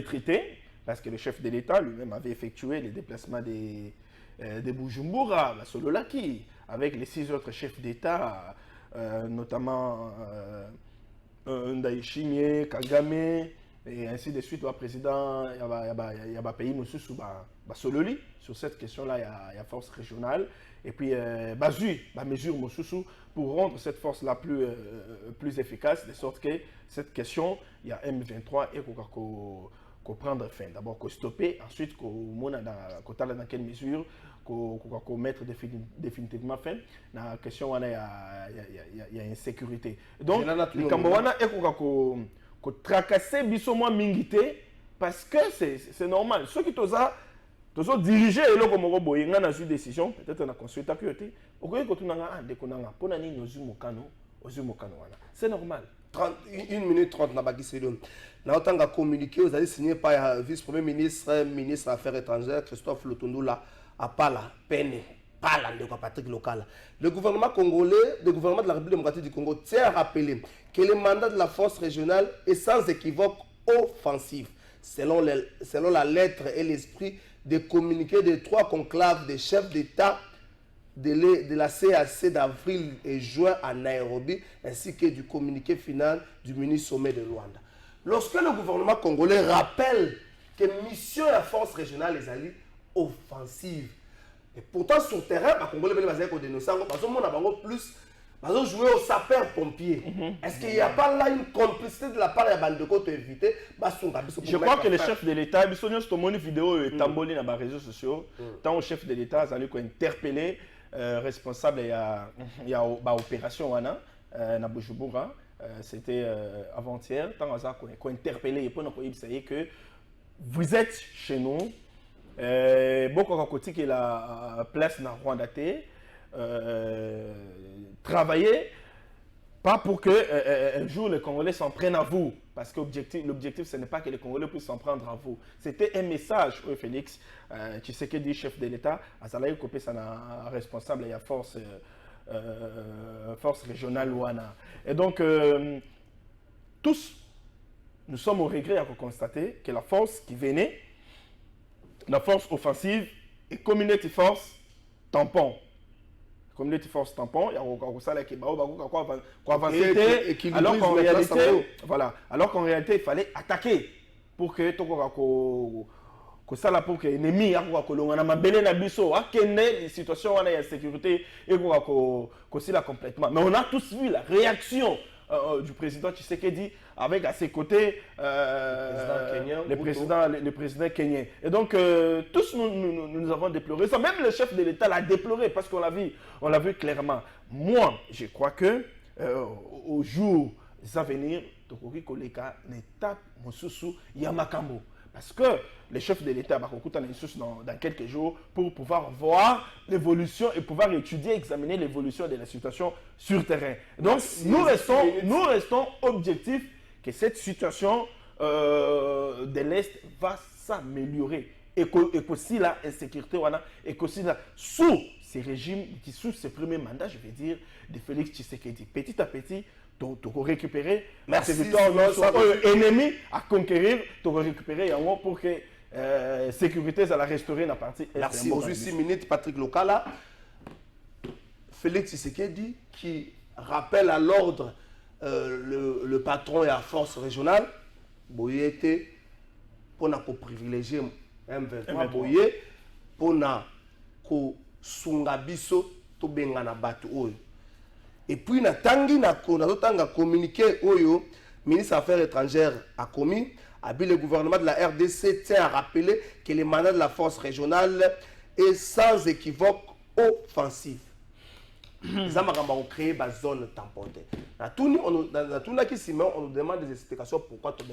traitée parce que le chef de l'État lui-même avait effectué les déplacements de Bujumbura, la Sololaki, avec les 6 autres chefs d'État, notamment Ndayishimiye, Kagame, et ainsi de suite, le président, il y a pays sous Sololi. Sur cette question-là, il y a force régionale. Et puis, mesure pour rendre cette force-là plus efficace, de sorte que cette question, il y a M23 et qu'on prendre fin. D'abord, qu'on stopper, ensuite, qu'on dans quelle mesure, qu'on mettre définitivement fin. Dans la question, il y a insécurité. Donc, le Cambodge est qu'on tracasser bisoma mingité parce que c'est normal. Ceux qui ont dirigé et comme on a une décision, peut-être on a consulté à côté. C'est normal. 1 minute 30 na baki selon. Na otanga communiqué vous avez signé par le vice-premier ministre, ministre des Affaires étrangères Christophe Lutundula à Pala, Pene, Pala de Patrick Local. Le gouvernement congolais, le gouvernement de la République démocratique du Congo tient à rappeler que le mandat de la force régionale est sans équivoque offensif, selon la lettre et l'esprit des communiqués des 3 conclaves des chefs d'État de la CAC d'avril et juin à Nairobi, ainsi que du communiqué final du mini-sommet de Luanda. Lorsque le gouvernement congolais rappelle que mission de la force régionale est allée offensive, et pourtant sur le terrain, les Congolais ont dénoncé, plus jouer au sapeur-pompier. Est-ce qu'il n'y a pas là une complicité de la part de la bande de côte éviter? Je crois que le chef de l'État, il y a une vidéo et tamboli dans les réseaux sociaux, tant le chef de l'État a interpellé responsable il y a opération wana na Bujumbura, c'était avant-hier, tant qu'on a interpellé et pour nous dire que vous êtes chez nous, beaucoup de côté qui la place na Rwanda travailler pas pour que un jour les Congolais s'en prennent à vous, parce que l'objectif ce n'est pas que les Congolais puissent s'en prendre à vous. C'était un message au Félix, tu sais que dit chef de l'État, Azalaï Kopé ça responsable il y a force régionale Wana. Et donc tous nous sommes au regret à constater que la force qui venait, la force offensive et community force tampon. Community force tampon, il y a ça là qui avancer alors qu'en réalité, voilà, alors qu'en réalité il fallait attaquer pour que ça là pour que l'ennemi a na belé na biso a kende situation on a insécurité et qu'on là complètement. Mais on a tous vu la réaction du président Tshisekedi avec à ses côtés le président kenyan. Et donc tous nous avons déploré ça. Même le chef de l'État l'a déploré parce qu'on l'a vu clairement. Moi, je crois que au jour à venir, Tokoki Koleka n'étape Mosusu Yamakambo. Parce que le chef de l'État va dans quelques jours pour pouvoir voir l'évolution et pouvoir étudier, examiner l'évolution de la situation sur terrain. Donc, nous restons objectifs que cette situation de l'Est va s'améliorer. Et que si la insécurité, et que si sous ces régimes, sous ces premiers mandats, je vais dire, de Félix Tshisekedi, petit à petit, tu vas récupérer la territoire ennemi à conquérir, tu vas récupérer pour que la sécurité ça la restaurer dans la partie est. Merci. Aujourd'hui 6 minutes, Patrick Lokala. Félix Tshisekedi qui rappelle à l'ordre le patron et la force régionale, Boye était pour privilégier M23 Boye, pour sungabiso to bengana batu oyo. Et puis, na communiqué oyo, ministre des Affaires étrangères a commis, le gouvernement de la RDC tient à rappeler que le mandat de la force régionale est sans équivoque offensif. Les Amaramans ont créé une zone tamponnée. On nous demande des explications pourquoi tu as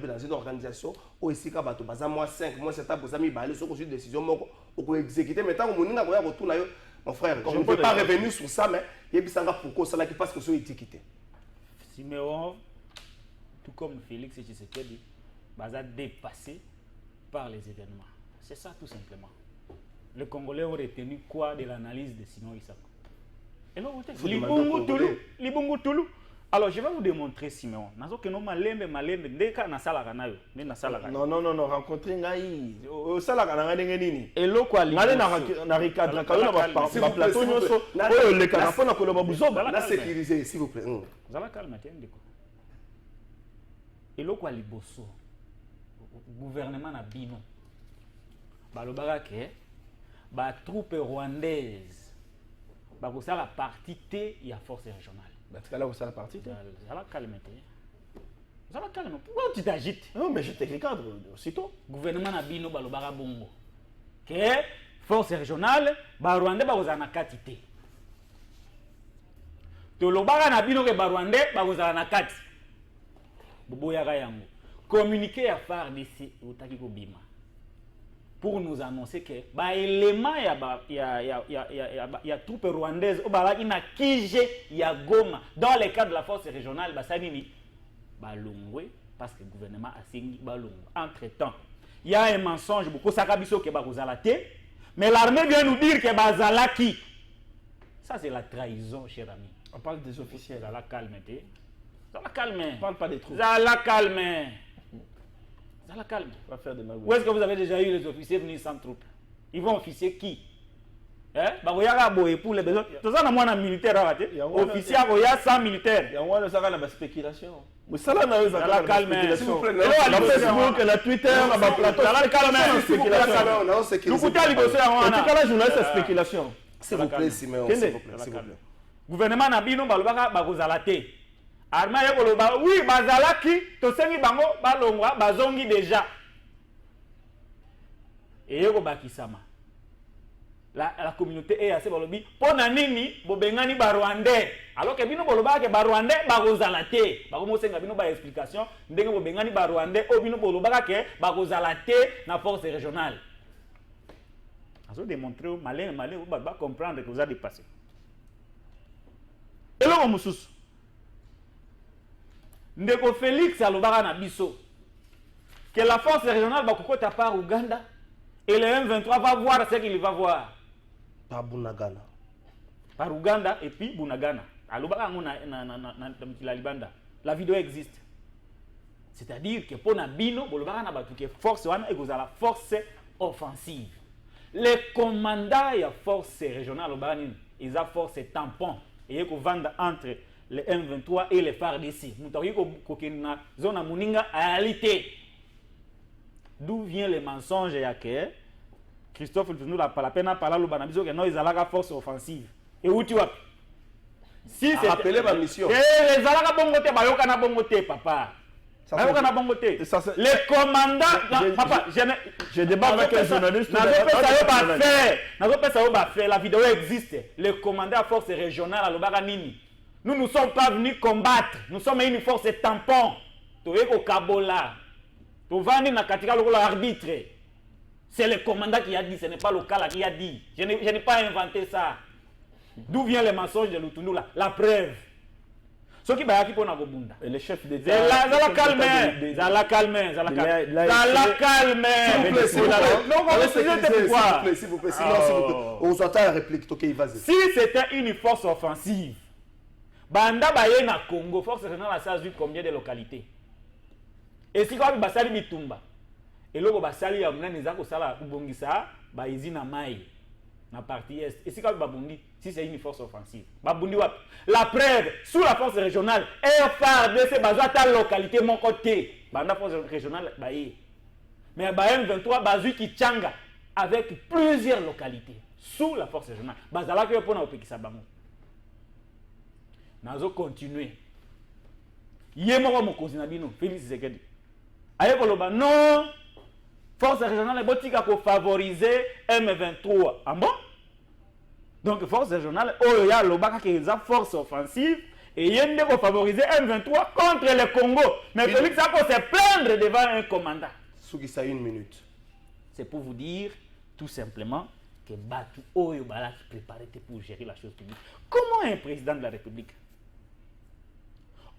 dans une organisation où ici, tu as moins 5, moins 7 ans, tu as une décision pour exécuter. Mais tant que tu as retourné, mon frère, je ne peux pas revenir sur ça, mais il y a pourquoi ça qui passe que c'est étiqueté. Siméon, tout comme Félix Tshisekedi, est dépassé par les événements. C'est ça tout simplement. Les Congolais ont retenu quoi de l'analyse de Simon Isaka? Libungu Toulou. Alors je vais vous démontrer Siméon. Non, rencontrer Ngai. Au Salagana nini. Et l'eau quoi? Allez na recadre plateau nyonso. Oh le canapé na koloba buzoba. La sécuriser s'il vous plaît. Vous allez calmer, eloko ya liboso gouvernement na bino balobaka ke batroupe rwandaise bakosala partie te ya force régionale. Batikala kosala partie te. Zala calme te. Zala calme. Pourquoi tu t'agites? Non, mais je te recadre aussitôt. Gouvernement na bino balobaka bongo ke force régionale barwandais bakozala na kati te. Tolobaka na bino ke barwandais bakozala na kati. Boboyaka yango. Communiqué à FARDC otaki kobima pour nous annoncer que ba élément ya troupe rwandaise obalaki na Kije ya Goma dans le cadre de la force régionale basanini balongwe parce que le gouvernement a signé balongwe. Entre-temps, il y a un mensonge beaucoup sakabiso ke bakozala te, mais l'armée vient nous dire que bazalaki. Ça c'est la trahison, cher ami. On parle des officiels. Zala calme te. Zala calme. On parle pas des troupes. Zala calme. Zala calme. On va faire des magouilles. Où est-ce que vous avez déjà eu les officiers venus sans troupes? Ils vont officier qui? Hein? Bakoyaka boye pour les besoins. Tout ça, on a militaire à rater. Officier a 100 militaires. Il y a un ça la spéculation. Mais ça là, on a la calme. S'il vous plaît. La Facebook, la Twitter, la plateau. Zala calme. Nous coûtons à l'Ibossé. En tout cas, là, journaliste, c'est spéculation. S'il vous plaît, Siméon. S'il vous plaît. Gouvernement Nabino balobaka bakozala te. Arma ye koloba oui bazalaki to sengi bango balongwa bazongi déjà. Et yeko bakisama. La communauté est assez balobi pona nini bobengani ba Rwandais. Alors que bino boloba ke ba Rwandais bakozala te. Bakomo senga bino ba explication ndenge bobengani ba Rwandais o bino boloba ke bakozala te na force régionale. Azo démontrer au malin ba comprendre que vous avez dépassé. Eloko mususu ndeko Félix alobaka na biso que la force régionale va kokota par Uganda et le M23 va voir ce qu'il va voir par Bunagana, par Uganda et puis Bunagana. Alobaka ngo na Libanda. La vidéo existe. C'est-à-dire que pour na bino bolobaka na batu ke force wana ekozala force offensive. Les commandants ya force régionale obaka nini eza force tampon et qu'on vende entre les M23 et les FARDC. Nous avons une zone à Mouninga à réalité. D'où vient le mensonge à que Christophe nous la peine à parler au que non ils ont la force offensive. Et où tu vas? Si c'est rappeler ma mission. Eh les alaka bongote bayoka na bongote papa. Bayoka na bongote. Les commandants papa, je débat avec un journaliste. La vidéo existe. Les commandants à force régionale à Lobaranini. Nous ne sommes pas venus combattre. Nous sommes une force tampon. Toyeko Kabola. Tovani na katika lokola arbitre. C'est le commandant qui a dit, ce n'est pas le Kala qui a dit. Je n'ai pas inventé ça. D'où vient le mensonge de Lutundu là? La preuve. Ce qui va pour Nagobunda. Et le chef de Zala calme. Zala calme. Zala calme. S'il vous plaît. Sinon, on s'entend la réplique. Si c'était une force offensive, Banda Baye na Congo, force régionale a vu combien de localités? Et si quand Basali Bitumba, et là Basali ya mna nizako sala ubongisa ba izina mai na partie est. Et si quand Babundi, si c'est une force offensive, Babundi wap. La preuve sous la force régionale, FARDC bazwa ta localité mon côté. Banda force régionale Baye. Mais Baye 23 bazui ki Tchanga avec plusieurs localités sous la force régionale. Bazala que pour na opekisa bango. Nazo continuer. Yemoko mokozi na bino Félix Tshisekedi. Aye koloba non. Force régionale est botika pour favoriser M23. Ah bon? Donc force régionale oh ya lobaka que za force offensive et yende pour favoriser M23 contre le Congo. Mais Félix a se plaindre devant un commandant. Sougisa 1 minute. C'est pour vous dire tout simplement que Batu Oyo Bala qui préparait pour gérer la chose publique. Comment un président de la République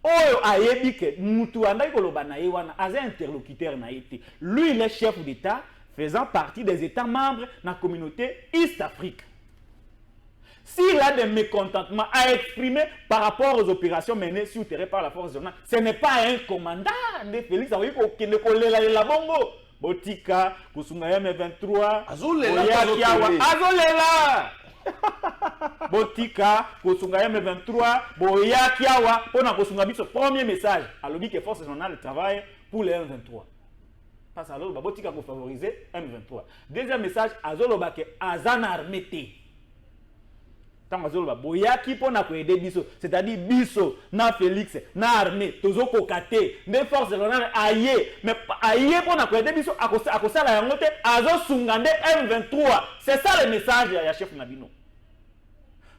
Oyo ayebi ke mutu andai koloba na yewana as un interlocuteur na été. Lui il est chef d'État faisant partie des États membres de la communauté East Afrique. S'il a des mécontentements à exprimer par rapport aux opérations menées sur le terrain par la force régionale, ce n'est pas un commandant de Félix Aoui qui ne connaît la bongo. Botika, Kusunga M23, Azolela. Botika, Kosunga M23, Boyaki Awa, on a Kosunga Biso. Premier message, à l'objet que Force Régionale travaille pour les M23. Parce que alors, Botika pour favoriser M23. Deuxième message, Azoloba que Azan armée. Tant Azoloba, Boyaki pour na aider Biso, c'est-à-dire Biso, na Félix, na armée, Tozo Kokate, des Forces Régionales aïe, mais aïe pour na aider Biso, à cause de la yangote, Azo Sungande M23. C'est ça le message de la chef Nabino.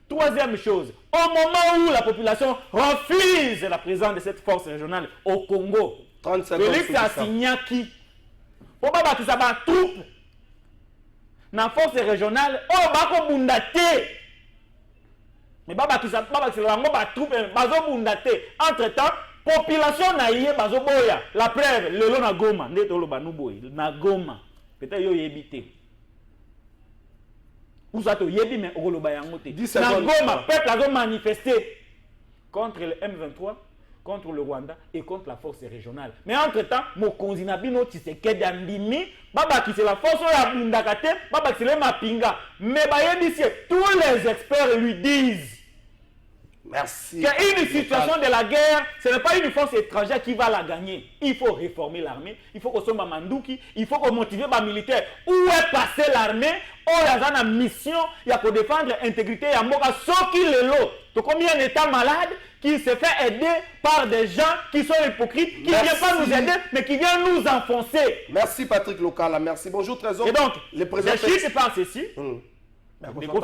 Troisième chose, au moment où la population refuse la présence de cette force régionale au Congo, Félix Asignaki, pour pas que ça va troupe, la force régionale, oh, bako bundate. Mais baba qui ça va troupe, bazo bundate. Entre-temps, population naïe bazo boya. La preuve, le long na Goma, ndetolo banuboy, na Goma. Peut-être yo yebite. Vous avez dit, mais au Goma, peuple a manifesté contre le M23, contre le Rwanda et contre la force régionale. Mais entre-temps, Mokonzi Nabino Tshisekedi Andimi, Baba qui c'est la force ya Bundakate, Baba qui c'est le Mapinga. Mais tous les experts lui disent merci. Qu'une situation de la guerre, ce n'est pas une force étrangère qui va la gagner. Il faut réformer l'armée, il faut qu'on soit Mamandouki, il faut qu'on motive les militaires. Où est passée l'armée? Oh, il y a une mission, il y a pour défendre l'intégrité, il y a un qui le lot. Donc, combien un État malade qui se fait aider par des gens qui sont hypocrites, qui ne viennent pas nous aider, mais qui viennent nous enfoncer. Merci Patrick Lokala, merci. Bonjour Trésor. Et donc, les présidents chiffres par ceci.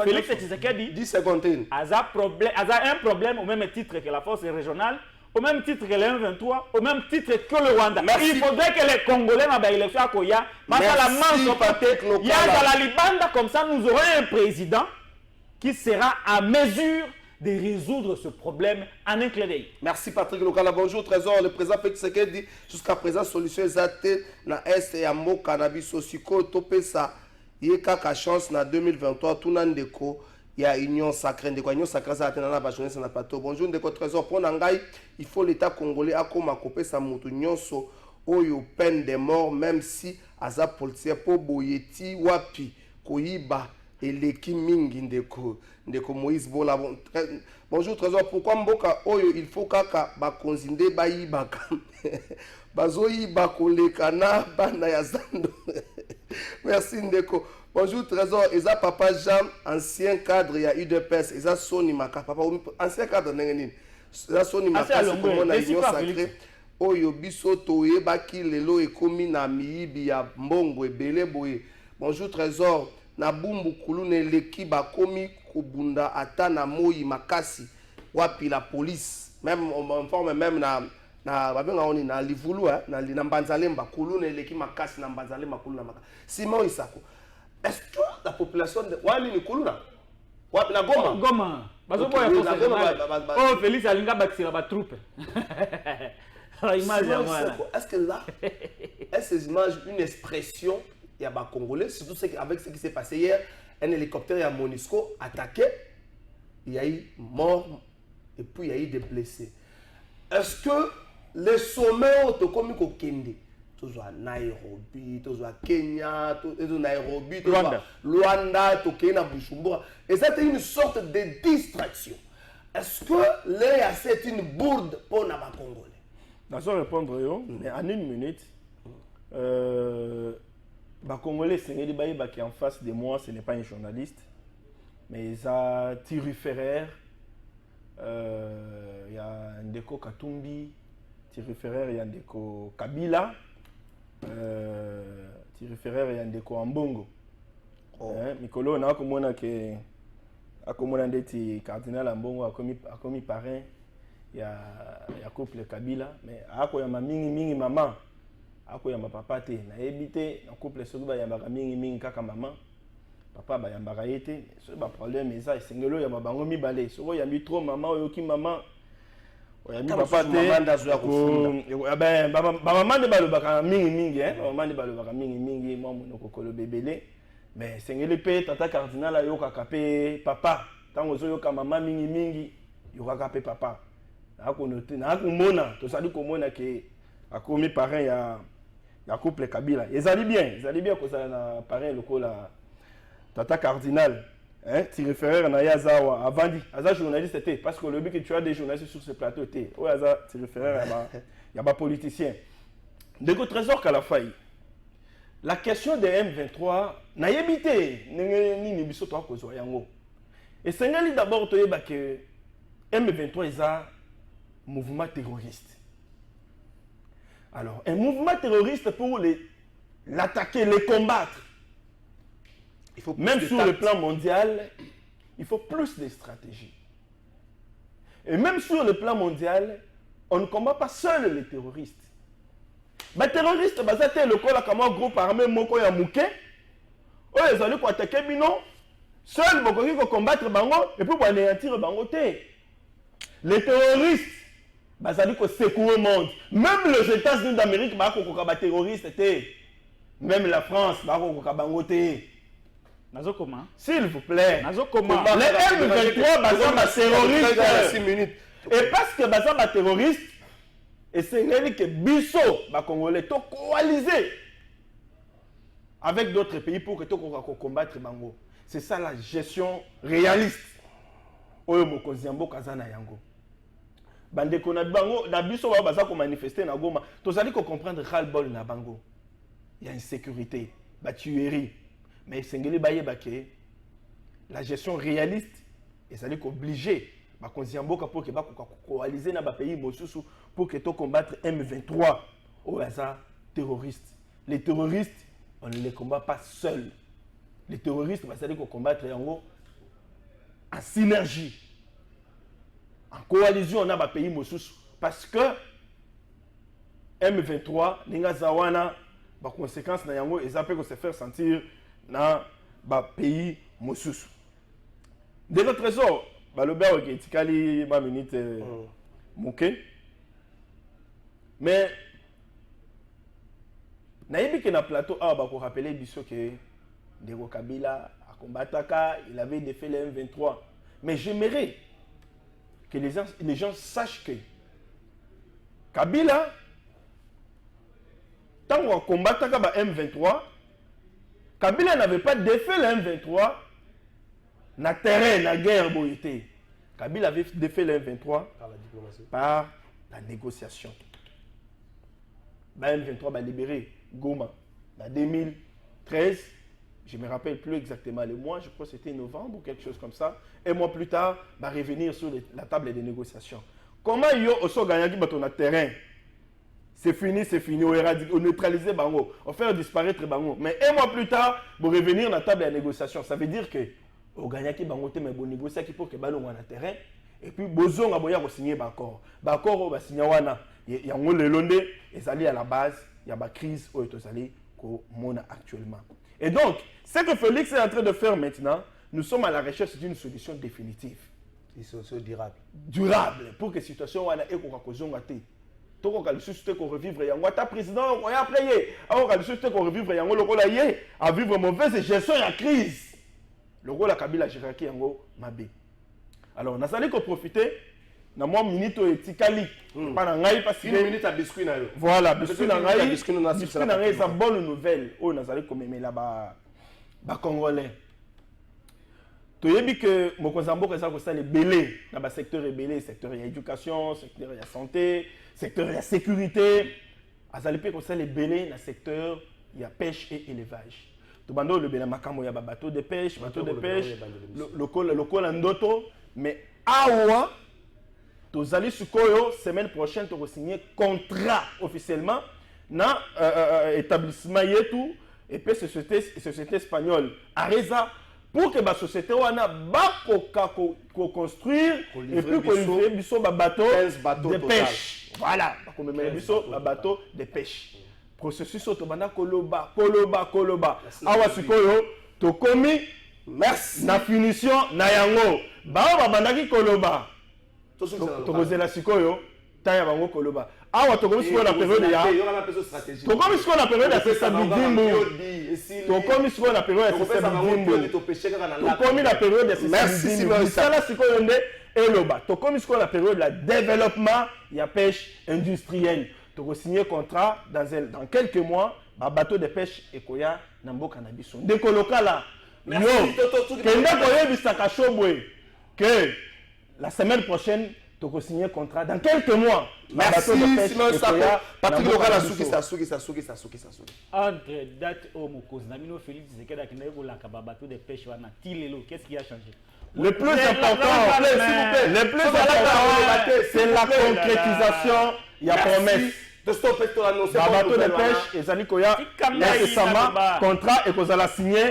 Félix Tshisekedi 10 secondes. A un problème au même titre que la force régionale, au même titre que le M23, au même titre que le Rwanda. Merci. Il faudrait que les Congolais n'aient l'élection à Koya, parce que la main sont portées. Il y a dans la Libanda, comme ça, nous aurons un président qui sera à mesure de résoudre ce problème en un clin d'œil. Merci Patrick Lokala. Bonjour Trésor. Le président Félix Tshisekedi, jusqu'à présent, solution exacte na Est et Ambo Cannabis Sosiko Topesa. Il y a chance na 2023 tout ndeko il y a union sacrée ndeko union sacrée ça atteindre la jeunesse na plateau. Bonjour ndeko Trésor pour nangai il faut l'état congolais akoma kopesa mutu nyonso oyo peine de mort même si aza policier po boyeti wapi koyiba eleki mingi ndeko Moïse Bola. Bonjour Trésor, pourquoi mboka oyo il faut kaka bakonzinde bayibaka bazoyiba kolekana bana ya zando. Merci Ndeko. Bonjour Trésor, Eza Papa Jean, ancien cadre, il y a UDPS, Eza Soni Maka, papa, ancien cadre, Eza Soni Maka, c'est comme on a union sacrée. Oyo biso toye baki lelo ekomi na miyibi ya mbongo ebele boye. Bonjour Trésor, na bumbu kulune leki bakomi kubunda ata na moyi makasi wapi la police. Même on forme même na babenga oni na livulu na mbanzalemba kulune leki makasi na mbanzalemba kuluna makasi. Simon Isako. Est-ce que la population de wali ni kuluna? Wapi na Goma? Goma. Bazo boya force. Oh Félix alinga bakisira ba troupe. Est-ce que là, est-ce une expression, il y a des Congolais, surtout avec ce qui s'est passé hier, un hélicoptère et un MONUSCO attaqué, il y a eu mort et puis il y a eu des blessés. Est-ce que les sommets ont commis au Kende, toujours à Nairobi, toujours à Kenya, toujours à Nairobi, Luanda, Tokena, Bujumbura, et c'était une sorte de distraction. Est-ce que là, c'est une bourde pour les Congolais? Sans répondre, mais en une minute, les Congolais, qui est en face de moi, ce n'est pas un journaliste, mais il y a Thierry Ferrer, il y a Ndeko Katumbi, Thierry Ferrer, il y a Ndeko Kabila, Thierry Ferrer, il y a Ndeko Ambongo. Mikolo, on a comme un cardinal Ambongo a commis parrain. Il y a couple Kabila, mais il y a mingi maman, il y a papa, il y a couple Soguba, il y a mingi kaka maman, papa, il y a été, ce problème est ça, il y a bangomi balé, il y a mis trop maman, il y a maman, il y a mis papa, il y a maman de balobaka mingi, maman de balobaka mingi, maman de kokolo bébélé, mais c'est le père, tata cardinal, il y a kapé papa, tant que vous avez maman mingi, il y a kapé papa. Nakumona to sali komona ke akomi parrain ya couple Kabila ezali bien ko ça na parrain lokola tata cardinal Hein, tu réfères à Yazawa, avant dit, Aza journaliste était, parce que le but que tu as des journalistes sur ce plateau était, oui, Aza, tu réfères à ma politicien. De que trésor qu'à la faille, la question des M23 n'a évité, ni biso toi cause yango. Et c'est d'abord que M23 est un mouvement terroriste. Alors, un mouvement terroriste pour l'attaquer, les combattre. Il faut même sur le plan mondial, il faut plus de stratégie. Et même sur le plan mondial, on ne combat pas seul les terroristes. Les terroristes, c'est le groupe armé Moko ya Mouké. Ils allaient attaquer Bino. Seul Bokoki pour combattre Bango et pour anéantir Bango. Les terroristes, ils allaient secouer le monde. Même les États-Unis d'Amérique, ils allaient les terroristes. Même la France, ils allaient Bango. S'il vous plaît. Les M23, ils sont terroristes. Et parce que ils sont terroristes, et c'est que Bisso, les Congolais, sont coalisés avec d'autres pays pour que tu combattre Bango. C'est ça la gestion réaliste. Oyo mokonziambo kazana yango. Bande ko na Bango, na Bisso ba baza ko manifester na Goma. Tu allez comprendre ras-le-bol na Bango. Il y a une sécurité, ba tuerie. Mais sengeli baye baké la gestion réaliste et ça allait obliger ba konziambo pour que ba coaliser na ba pays mosusu pour que tu combattre M23 au hasard terroristes. Les terroristes, on ne les combat pas seuls. Les terroristes, ça veut dire qu'on combattre en synergie, en coalition, on a un pays mosusu. Parce que M23, les Zawana, par conséquence, ils peuvent se faire sentir dans le pays mosusu. De notre trésor, le beurre qui est tikali ma minute mouké. Mais naïbi que na plateau a ba ko rappeler biso que Ndeko Kabila a combataka, il avait défait le M23. Mais j'aimerais que les gens sachent que Kabila, tant qu'on combataka ba M23, Kabila n'avait pas défait le M23 na terrain, na guerre boyité. Kabila avait défait le M23 par la négociation. Ba M23 va libérer Goma en 2013. Je ne me rappelle plus exactement le mois, je crois que c'était novembre ou quelque chose comme ça. Un mois plus tard, va revenir sur la table des négociations. Comment ils ont gagné sur le terrain? C'est fini, on neutralise Bango, on fait disparaître Bango. Mais un mois plus tard, pour revenir sur la table des négociations, ça veut dire que on gagne Bango, mais on négocie pour que Bango soit sur le terrain. Et puis, Bozon a signé Bakor. Bakor a signé Wana. Il y a un Lelonde, et ça à la base, il y a une crise où il y a actuellement. Et donc, ce que Félix est en train de faire maintenant, nous sommes à la recherche d'une solution définitive. Une solution durable. Durable, pour que la situation soit économique. Tout le monde qu'on revivre yango ta président on a payé alors que le qu'on revivre yango le rôle yé à vivre mauvaise gestion de la crise le rôle la Kabila Jiraki yango mabe alors on a allé qu'on profiter na moi minute etikali pas na ngai parce que une minute à biscuit na yo voilà biscuit na ngai c'est une bonne nouvelle on a allé comme là ba congolais toyebi que mokonzambo keza ko ça les belé na ba secteur rebelé secteur ya éducation secteur ya santé secteur ya sécurité azali pe ko ça les belé na secteur ya pêche et élevage to bando le bela makambo ya ba bateau de pêche le col ndoto mais awa tozali sukoyo semaine prochaine to signer contrat officiellement na établissement yetu et puis société espagnole Areza pour que la société wana bakoka ko construire et puis ko livrer biso ba bateau de pêche voilà ko memela biso ba bateau de pêche processus to bana koloba awa sikoyo to komi merci na finition na yango ba bandaki koloba to kozela sikoyo taya bango koloba awa to komi sikoyo na période ya to komi sikoyo na période ya stabilité to komi sikoyo na période ya stabilité to komi na période ya stabilité sala sikoyo nde eloba to komi sikoyo na période la développement ya pêche industrielle to ko signer contrat dans quelques mois ba bateau de pêche ekoya na mboka na biso ndeko lokala kenda koyebisaka Shobwe que la semaine prochaine tu vas signer un contrat dans quelques mois. Merci Simon Sako. Patrick Lokala Souki. Entre date au Mokos, Namino Félix Zekeda qui n'a pas la bateau de pêche wana Tilelo, qu'est-ce qui a changé? Le plus important, c'est la concrétisation. Il y a promesse. Bateau de pêche et Zali Koya, nécessairement, contrat et qu'on a signé.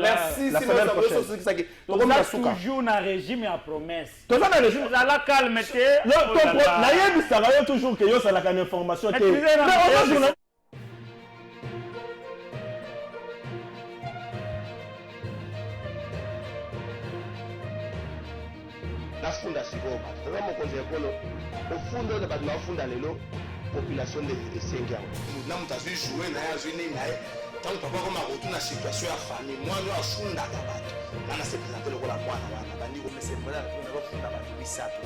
Merci la semaine prochaine. On a toujours un régime et une promesse. On a la calme. Toujours que ça a une information. nafunda sikoba tata mokonzi ekolo ofunda oyo bato bafunda lelo population de esengi yango na moto azwi joue na ye azwi nini na ye ntango papa koma kotuna situation ya famille mwana oyo afundaka bato ngana se présente lokola mwana wana bandiko mesembela nazofunda bato misato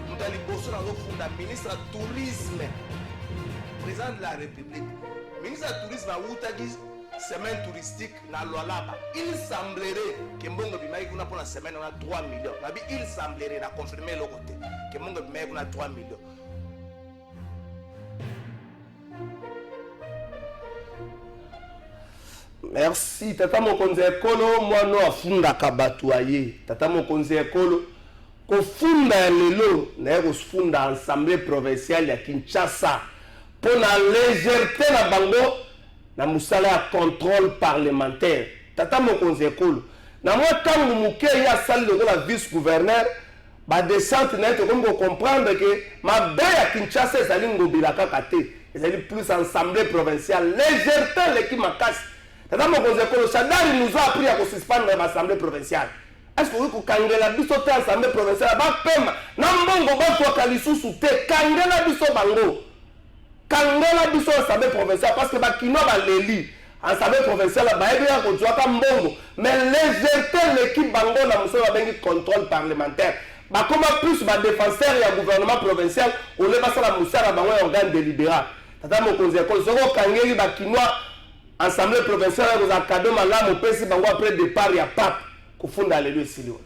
moto ya liboso nazofunda ministre ya tourisme président de la république ministre ya tourisme awutaki semaine touristique na Lualaba. Il semblerait que Mbongo Bimaï kuna pour la semaine on a 3 millions. Il semblerait na confirmer le côté que Mbongo Bimaï kuna 3 millions. Merci tata mokonzi ekolo mwana afunda kabatuaye tata mokonzi ekolo kofunda lelo na kofunda assemblée provinciale ya Kinshasa pour la légèreté na bango na musala ya contrôle parlementaire tata mokonzi ekolo na mwa tangu muke ya sali de la vice gouverneur ba descente na to ko comprendre que ma be ya Kinshasa ezali ngobila kaka te ezali plus assemblée provinciale légèreté l'équipe makasi tata mokonzi ekolo Shadari nous a appris à suspendre l'assemblée provinciale. Est-ce que vous kangela biso te assemblée provinciale ba pema na mbongo ba to kalisusu te kangela biso bango kangela biso assemblée provinciale parce que ba kino ba leli assemblée provinciale ba ebe ya ko zwaka mbongo mais légèreté l'équipe bango na musala bengi contrôle parlementaire ba koma plus ba défenseur ya gouvernement provincial au le basala musala bango ya organe délibérant tata mokonzi ekolo soko kangeli ba kino assemblée provinciale vous a cadeau malamu pesi bango après départ ya pape kufunda lelo esilo